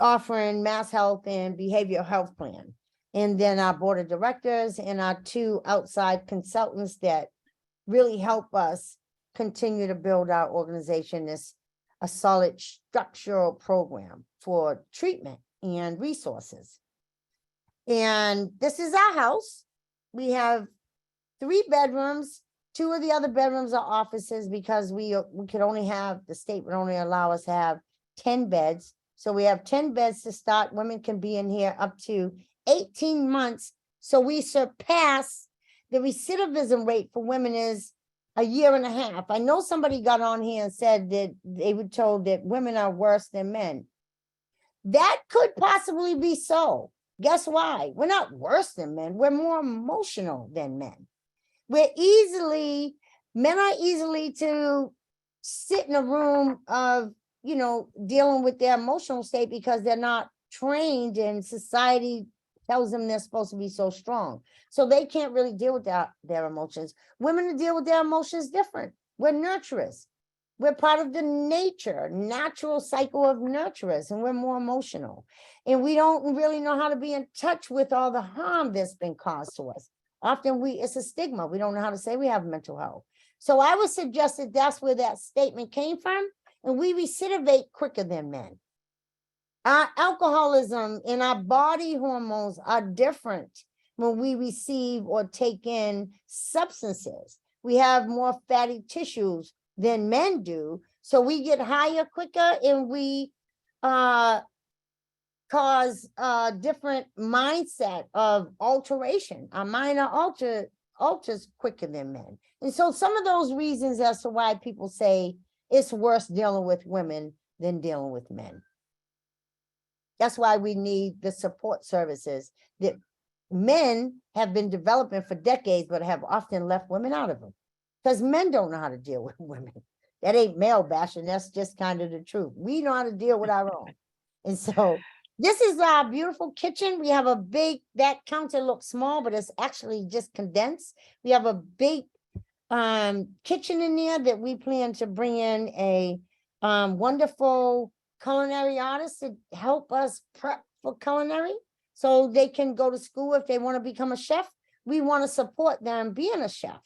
offering Mass Health and Behavioral Health Plan. And then our board of directors and our 2 outside consultants that really help us continue to build our organization as a solid structural program for treatment and resources. And this is our house. We have 3 bedrooms. 2 of the other bedrooms are offices because we could only have, the state would only allow us to have 10 beds. So we have 10 beds to start. Women can be in here up to 18 months. So we surpass the recidivism rate for women is 1.5 years. I know somebody got on here and said that they were told that women are worse than men. That could possibly be so. Guess why? We're not worse than men. We're more emotional than men. Men are easily to sit in a room of, dealing with their emotional state because they're not trained and society tells them they're supposed to be so strong. So they can't really deal with their emotions. Women deal with their emotions different. We're nurturers. We're part of the natural cycle of nurturers, and we're more emotional. And we don't really know how to be in touch with all the harm that's been caused to us. Often it's a stigma. We don't know how to say we have mental health. So I would suggest that that's where that statement came from. And we recidivate quicker than men. Our alcoholism and our body hormones are different when we receive or take in substances. We have more fatty tissues than men do. So we get higher quicker and we cause a different mindset of alteration. Our mind alters quicker than men. And so some of those reasons as to why people say it's worse dealing with women than dealing with men. That's why we need the support services that men have been developing for decades, but have often left women out of them because men don't know how to deal with women. That ain't male bashing. That's just kind of the truth. We know how to deal with our own. And so this is our beautiful kitchen. We have that counter looks small, but it's actually just condensed. We have a big kitchen in there that we plan to bring in a wonderful culinary artists to help us prep for culinary so they can go to school if they want to become a chef. We want to support them being a chef.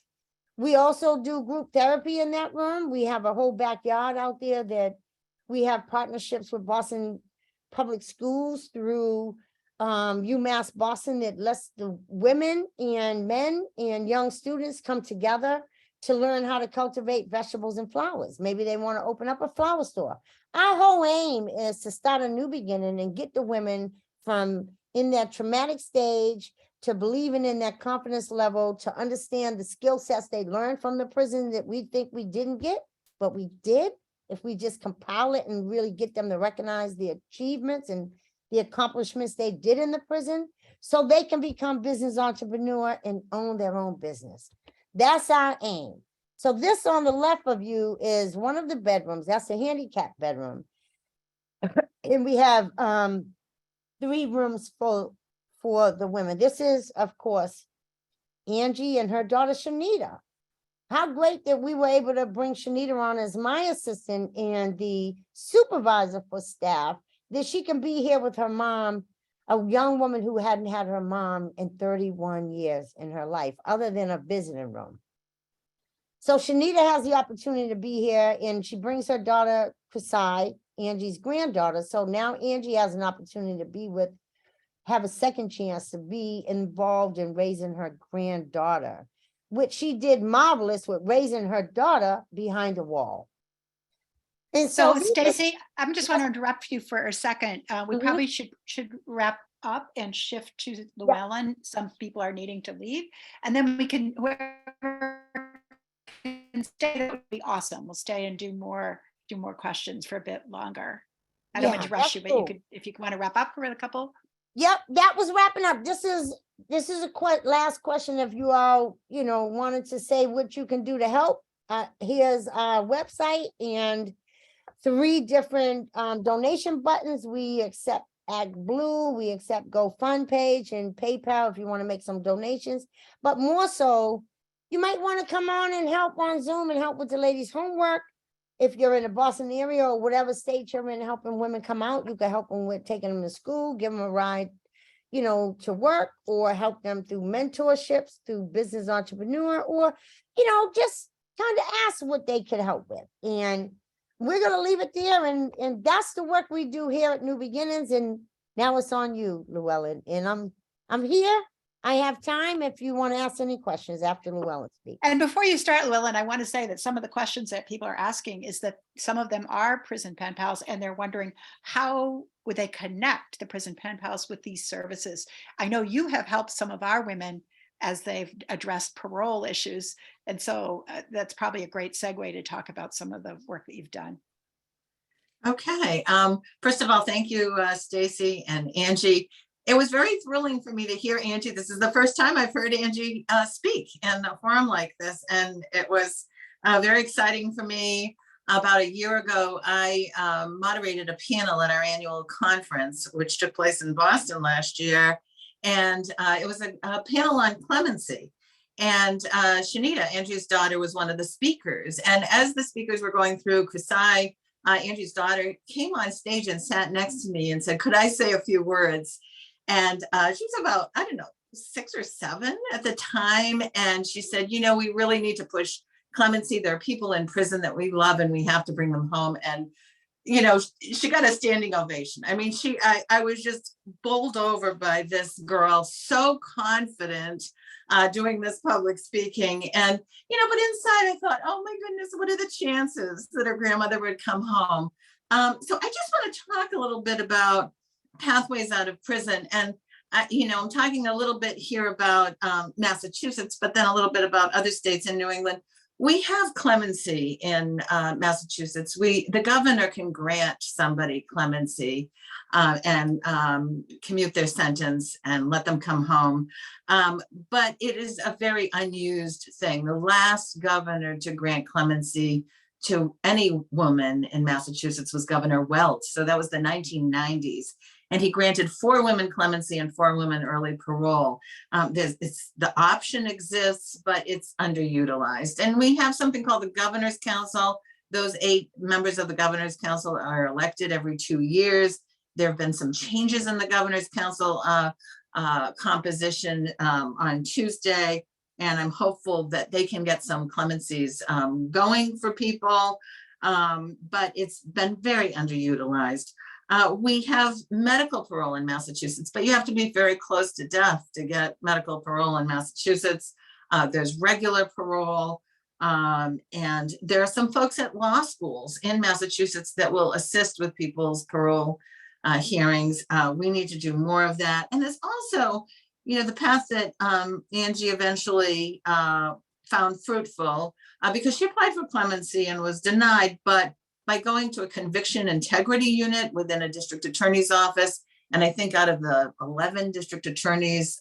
We also do group therapy in that room. We have a whole backyard out there that we have partnerships with Boston Public Schools through UMass Boston that lets the women and men and young students come together to learn how to cultivate vegetables and flowers. Maybe they want to open up a flower store. Our whole aim is to start a new beginning and get the women from in that traumatic stage to believing in that confidence level, to understand the skill sets they learned from the prison that we think we didn't get, but we did, if we just compile it and really get them to recognize the achievements and the accomplishments they did in the prison, so they can become business entrepreneur and own their own business. That's our aim. So this on the left of you is one of the bedrooms. That's a handicap bedroom. And we have 3 rooms for the women. This is, of course, Angie and her daughter Shanita. How great that we were able to bring Shanita on as my assistant and the supervisor for staff, that she can be here with her mom, a young woman who hadn't had her mom in 31 years in her life, other than a visiting room. So Shanita has the opportunity to be here, and she brings her daughter, Kasai, Angie's granddaughter. So now Angie has an opportunity to have a second chance to be involved in raising her granddaughter, which she did marvelous with raising her daughter behind a wall. And So so, Stacy, I'm just want to interrupt you for a second. We Mhm. probably should wrap up and shift to Llewellyn. Some people are needing to leave, and then we can, whoever can stay, that would be awesome. We'll stay and do more questions for a bit longer. I don't mean to rush that's you, but cool. you could, if you want to wrap up for a couple. Yep, that was wrapping up. This is a last question. If you all, wanted to say what you can do to help, here's our website and 3 different donation buttons. We accept ActBlue, we accept GoFund page and PayPal if you want to make some donations. But more so, you might want to come on and help on Zoom and help with the ladies' homework. If you're in the Boston area or whatever state you're in, helping women come out, you can help them with taking them to school, give them a ride, to work, or help them through mentorships, through business entrepreneur, or, just kind of ask what they could help with. And we're going to leave it there. And that's the work we do here at New Beginnings. And now it's on you, Llewellyn. And I'm here. I have time if you want to ask any questions after Llewellyn speaks. And before you start, Llewellyn, I want to say that some of the questions that people are asking is that some of them are prison pen pals, and they're wondering how would they connect the prison pen pals with these services. I know you have helped some of our women as they've addressed parole issues. And so that's probably a great segue to talk about some of the work that you've done. Okay. First of all, thank you, Stacy and Angie. It was very thrilling for me to hear Angie. This is the first time I've heard Angie speak in a forum like this, and it was very exciting for me. About a year ago, I moderated a panel at our annual conference, which took place in Boston last year, and it was a panel on clemency. And Shanita, Angie's daughter, was one of the speakers. And as the speakers were going through, Kasai, Angie's daughter, came on stage and sat next to me and said, "Could I say a few words?" And she was about, 6 or 7 at the time. And she said, we really need to push clemency. There are people in prison that we love and we have to bring them home. And, she got a standing ovation. I mean, I was just bowled over by this girl, so confident doing this public speaking. And, but inside I thought, oh my goodness, what are the chances that her grandmother would come home? So I just want to talk a little bit about pathways out of prison. And, I'm talking a little bit here about Massachusetts, but then a little bit about other states in New England. We have clemency in Massachusetts. The governor can grant somebody clemency and commute their sentence and let them come home. But it is a very unused thing. The last governor to grant clemency to any woman in Massachusetts was Governor Welch. So that was the 1990s. And he granted 4 women clemency and 4 women early parole. The option exists, but it's underutilized. And we have something called the Governor's Council. Those 8 members of the Governor's Council are elected every 2 years. There have been some changes in the Governor's Council composition on Tuesday. And I'm hopeful that they can get some clemencies going for people, but it's been very underutilized. We have medical parole in Massachusetts, but you have to be very close to death to get medical parole in Massachusetts. There's regular parole, and there are some folks at law schools in Massachusetts that will assist with people's parole hearings. We need to do more of that. And there's also, the path that Angie eventually found fruitful because she applied for clemency and was denied, but by going to a conviction integrity unit within a district attorney's office. And I think out of the 11 district attorneys,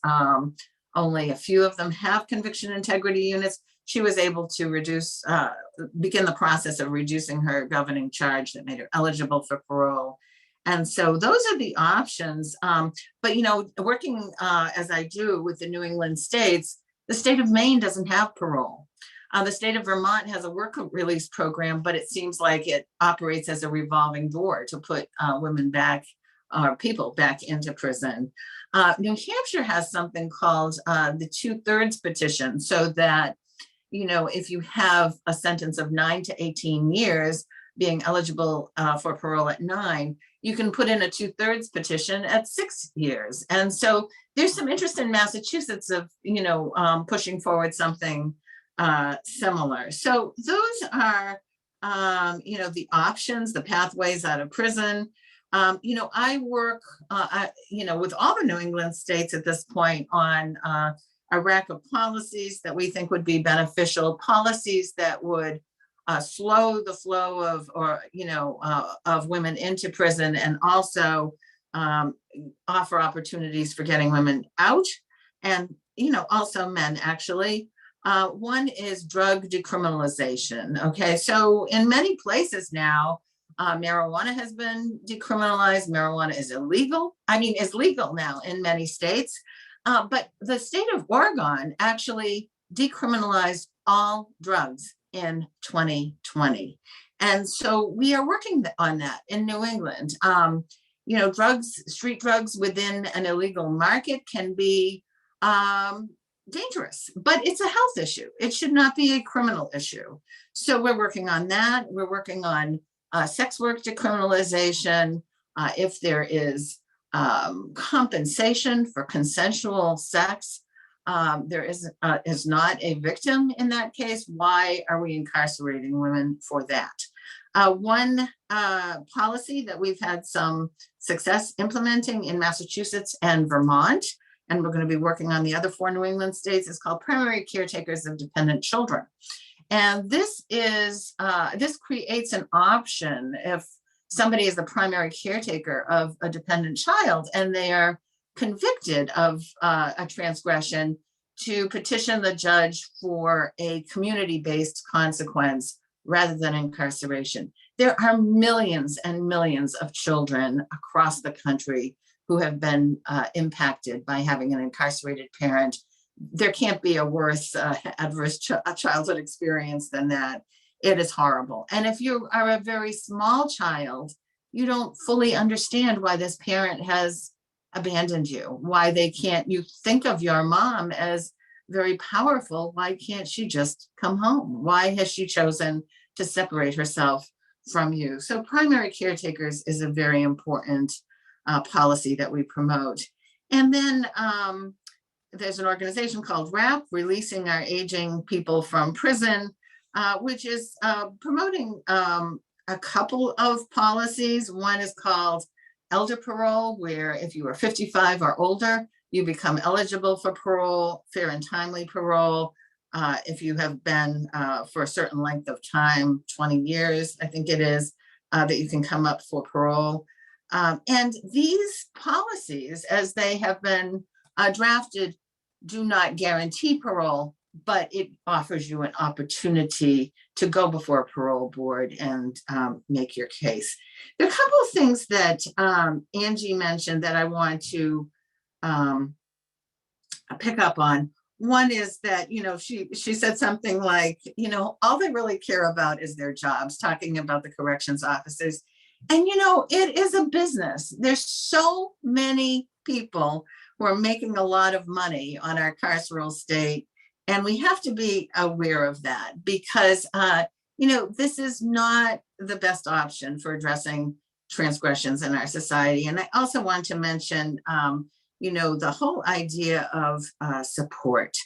only a few of them have conviction integrity units. She was able to begin the process of reducing her governing charge that made her eligible for parole. And so those are the options. But, working as I do with the New England states, the state of Maine doesn't have parole. The state of Vermont has a work release program, but it seems like it operates as a revolving door to put women back, people back into prison. New Hampshire has something called the 2/3 petition, so that, if you have a sentence of 9 to 18 years, being eligible for parole at 9, you can put in a 2/3 petition at 6 years. And so there's some interest in Massachusetts of, pushing forward something similar. So those are, the options, the pathways out of prison. I work, with all the New England states at this point on a rack of policies that we think would be beneficial, policies that would slow the flow of women into prison, and also offer opportunities for getting women out, and also men actually. One is drug decriminalization. Okay, so in many places now, marijuana has been decriminalized. Marijuana is is legal now in many states. But the state of Oregon actually decriminalized all drugs in 2020. And so we are working on that in New England. Street drugs within an illegal market can be dangerous, but it's a health issue. It should not be a criminal issue. So we're working on that. We're working on sex work decriminalization. If there is compensation for consensual sex, there is not a victim in that case. Why are we incarcerating women for that? One policy that we've had some success implementing in Massachusetts and Vermont, and we're going to be working on the other 4 New England states, is called primary caretakers of dependent children. And this creates an option if somebody is the primary caretaker of a dependent child and they are convicted of a transgression, to petition the judge for a community-based consequence rather than incarceration. There are millions and millions of children across the country who have been impacted by having an incarcerated parent. There can't be a worse adverse childhood experience than that. It is horrible. And if you are a very small child, you don't fully understand why this parent has abandoned you, why they can't. You think of your mom as very powerful. Why can't she just come home? Why has she chosen to separate herself from you? So primary caretakers is a very important policy that we promote. And then there's an organization called RAP, Releasing Our Aging People from Prison, which is promoting a couple of policies. One is called elder parole, where if you are 55 or older, you become eligible for parole, fair and timely parole. If you have been for a certain length of time, 20 years, I think it is, that you can come up for parole. And these policies, as they have been drafted, do not guarantee parole, but it offers you an opportunity to go before a parole board and make your case. There are a couple of things that Angie mentioned that I want to pick up on. One is that, she said something like, all they really care about is their jobs, talking about the corrections officers. And, it is a business. There's so many people who are making a lot of money on our carceral state. And we have to be aware of that because, this is not the best option for addressing transgressions in our society. And I also want to mention, the whole idea of support,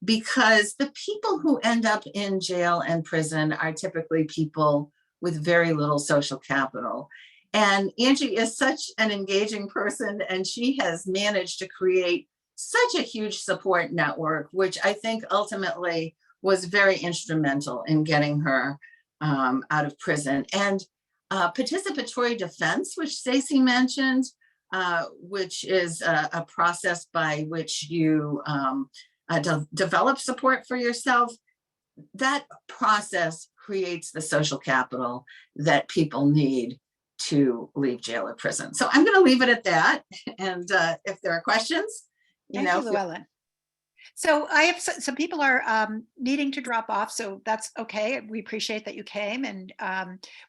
because the people who end up in jail and prison are typically people with very little social capital. And Angie is such an engaging person, and she has managed to create such a huge support network, which I think ultimately was very instrumental in getting her out of prison. And participatory defense, which Stacy mentioned, which is a process by which you develop support for yourself. That process creates the social capital that people need to leave jail or prison. So I'm going to leave it at that. And if there are questions, Thank you, Llewellyn. So I have some people are needing to drop off, so that's okay. We appreciate that you came, and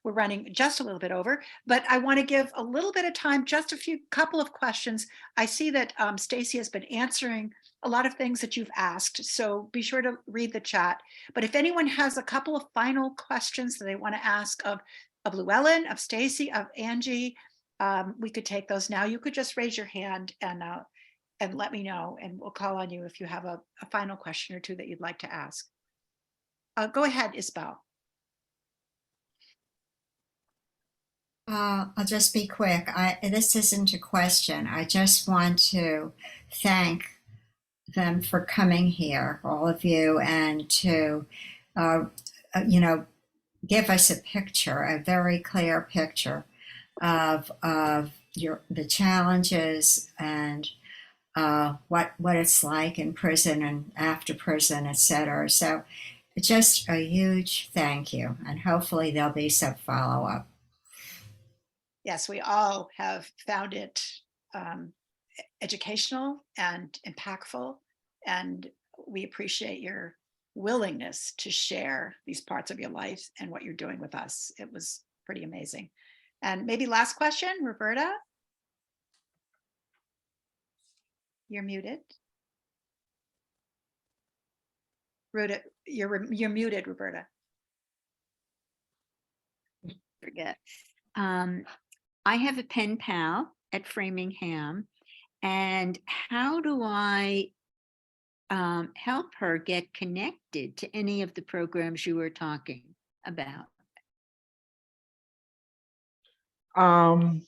we're running just a little bit over, but I want to give a little bit of time, just a couple of questions. I see that Stacy has been answering a lot of things that you've asked, so be sure to read the chat. But if anyone has a couple of final questions that they want to ask of Llewellyn, of Stacy, of Angie, we could take those now. You could just raise your hand and let me know, and we'll call on you if you have a final question or two that you'd like to ask. Go ahead, Isabel. I'll just be quick. This isn't a question. I just want to thank them for coming here, all of you, and to, give us a picture, a very clear picture of the challenges and what it's like in prison and after prison, etc. So just a huge thank you, and hopefully there'll be some follow-up. Yes, we all have found it educational and impactful, and we appreciate your willingness to share these parts of your life and what you're doing with us. It was pretty amazing. And maybe last question, Roberta. You're muted. Roberta, you're muted, Roberta. Forget. I have a pen pal at Framingham, and how do I help her get connected to any of the programs you were talking about? Well,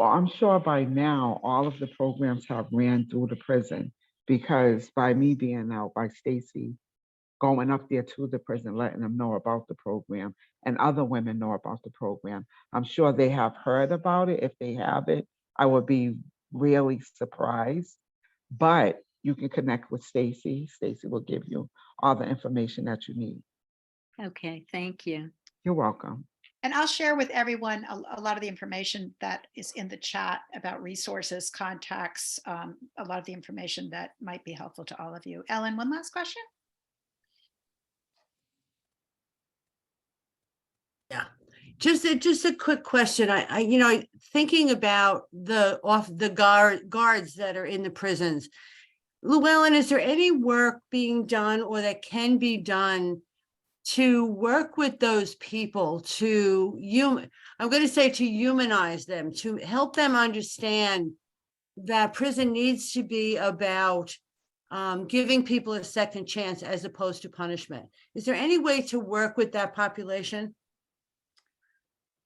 I'm sure by now all of the programs have ran through the prison, because by me being out, by Stacy going up there to the prison, letting them know about the program, and other women know about the program, I'm sure they have heard about it. If they haven't, I would be really surprised. But you can connect with Stacy. Stacy will give you all the information that you need. Okay, thank you. You're welcome. And I'll share with everyone a lot of the information that is in the chat about resources, contacts, a lot of the information that might be helpful to all of you. Ellen, one last question. Yeah, just a quick question. I thinking about the guards that are in the prisons. Llewellyn, is there any work being done or that can be done to work with those people to humanize them, to help them understand that prison needs to be about giving people a second chance as opposed to punishment? Is there any way to work with that population?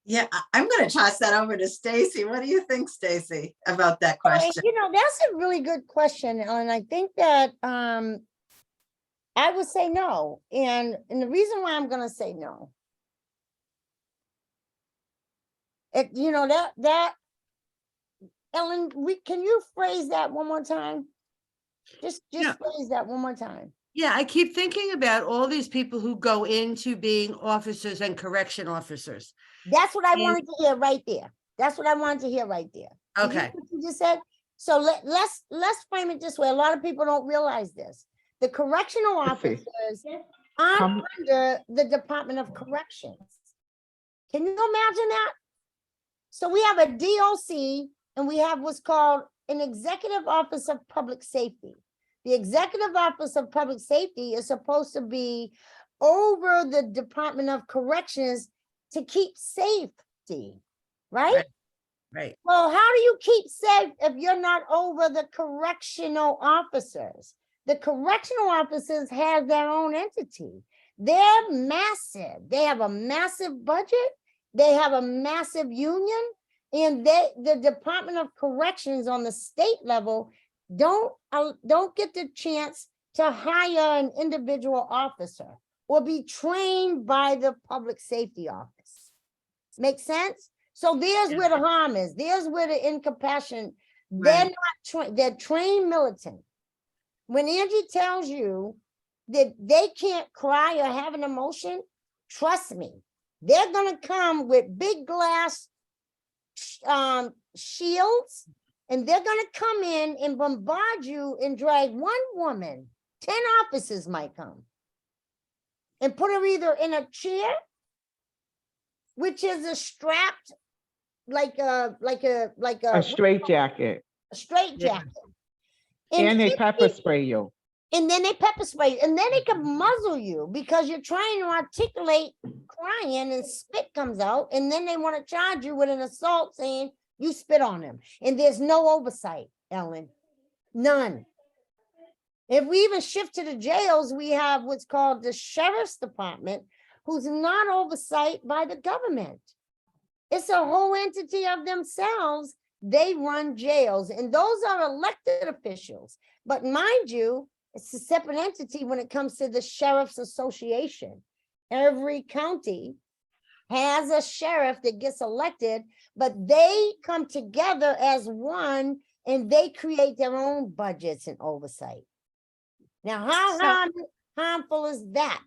Yeah, I'm going to toss that over to Stacy. What do you think, Stacy, about that question? That's a really good question, and I think that I would say no. And the reason why I'm going to say no, that Ellen, can you phrase that one more time? Just phrase that one more time. Yeah, I keep thinking about all these people who go into being officers and correction officers. That's what I wanted to hear right there. That's what I wanted to hear right there. Okay. What you just said. So let's frame it this way. A lot of people don't realize this. The correctional officers are under the Department of Corrections. Can you imagine that? So we have a DOC and we have what's called an Executive Office of Public Safety. The Executive Office of Public Safety is supposed to be over the Department of Corrections to keep safety, right? Right. Well, how do you keep safe if you're not over the correctional officers? The correctional officers have their own entity. They're massive. They have a massive budget. They have a massive union, and the Department of Corrections on the state level don't get the chance to hire an individual officer or be trained by the public safety office. Make sense? So there's where the harm is. There's where the incompassion. They're Right. not they're trained militant. When Angie tells you that they can't cry or have an emotion, trust me, they're gonna come with big glass shields, and they're gonna come in and bombard you and drag one woman, 10 officers might come, and put her either in a chair, which is a strapped like a A straight jacket. straight Yeah. jacket. And they if pepper spray you. And then they pepper spray, and then they can muzzle you because you're trying to articulate crying and spit comes out, and then they want to charge you with an assault saying you spit on them. And there's no oversight, Ellen. None. If we even shift to the jails, we have what's called the sheriff's department, who's not oversight by the government. It's a whole entity of themselves. They run jails, and those are elected officials. But mind you, it's a separate entity when it comes to the sheriff's association. Every county has a sheriff that gets elected, but they come together as one and they create their own budgets and oversight. Now, how So- harmful is that?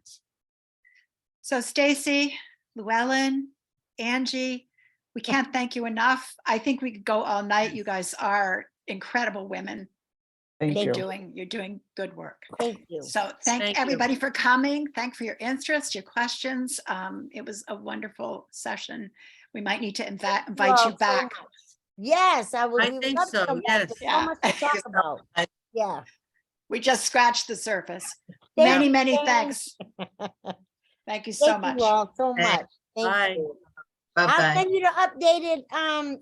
So Stacy, Llewellyn, Angie, we can't thank you enough. I think we could go all night. You guys are incredible women. Thank you. You're doing good work. Thank you. So Thank thank you. everybody for coming. Thank for your interest, your questions. It was a wonderful session. We might need to invite Well, you so back. much. Yes, I would. I we would think love to so, come back. yes. There's Yeah. so much to talk you so about. much. Yeah. We just scratched the surface. Thank Many, you, many Jane. thanks. Thank you so Thank much. you all so Thanks. much. Thank Bye. you. I'll Bye-bye. send you the updated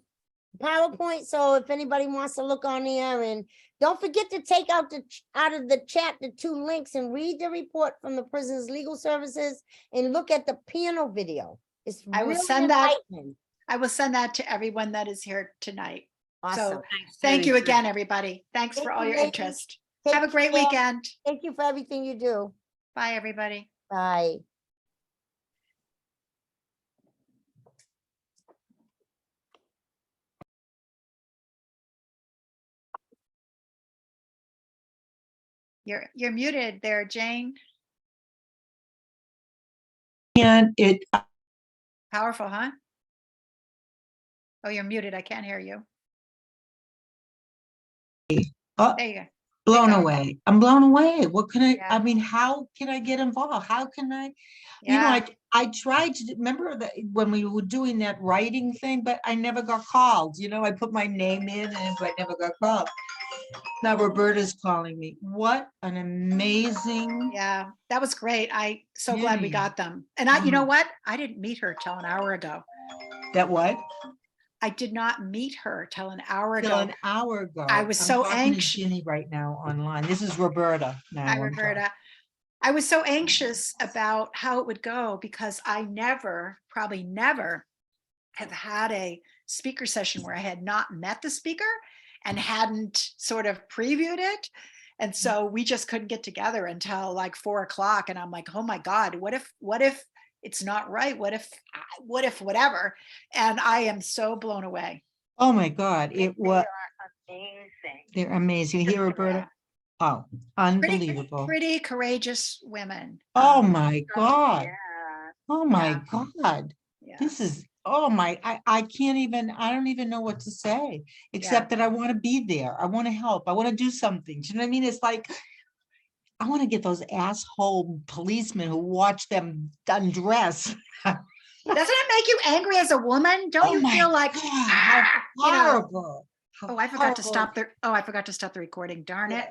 PowerPoint. So if anybody wants to look on there, and don't forget to take out out of the chat the 2 links and read the report from the prison's legal services and look at the piano video. It's I will really send that. enlightening. I will send that to everyone that is here tonight. Awesome. Thanks, Thank you Jenny. again, everybody. Thanks for Thank all you, your ladies. interest. Take Have a great care. weekend. Thank you for everything you do. Bye, everybody. Bye. You're muted there, Jane. And it, Powerful, huh? Oh, you're muted. I can't hear you. oh, There you go. blown go. away. I'm blown away. What can I Yeah. mean, how can I get involved? How can I, you know, Yeah. I tried to remember that when we were doing that writing thing, but I never got called. You know, I put my name in and I never got called. Now Roberta's calling me. What an amazing. Yeah, that was great. So glad we Yay. got them. And you know what? I didn't meet her till an hour ago. That what? I did not meet her till an hour Till ago. an hour ago. I was I'm so talking to anxious. Ginny right now online. This is Roberta now. Hi, I'm talking. Roberta. I was so anxious about how it would go because I probably never have had a speaker session where I had not met the speaker and hadn't sort of previewed it. And so we just couldn't get together until like 4 o'clock. And I'm like, oh my God, what if it's not right? What if whatever? And I am so blown away. Oh my God, it was. Amazing. They're amazing. You hear Roberta? Oh, unbelievable. Pretty courageous women. Oh my God. Yeah. Oh my God. Yeah. This is, oh my, I can't even, I don't even know what to say, except that I want to be there. I want to help. I want to do something. Do you know what I mean? It's like, I want to get those asshole policemen who watch them undress. Doesn't it make you angry as a woman? Don't Oh you my feel like, God, how you know, horrible. How oh, I forgot to horrible. stop the recording. Darn it.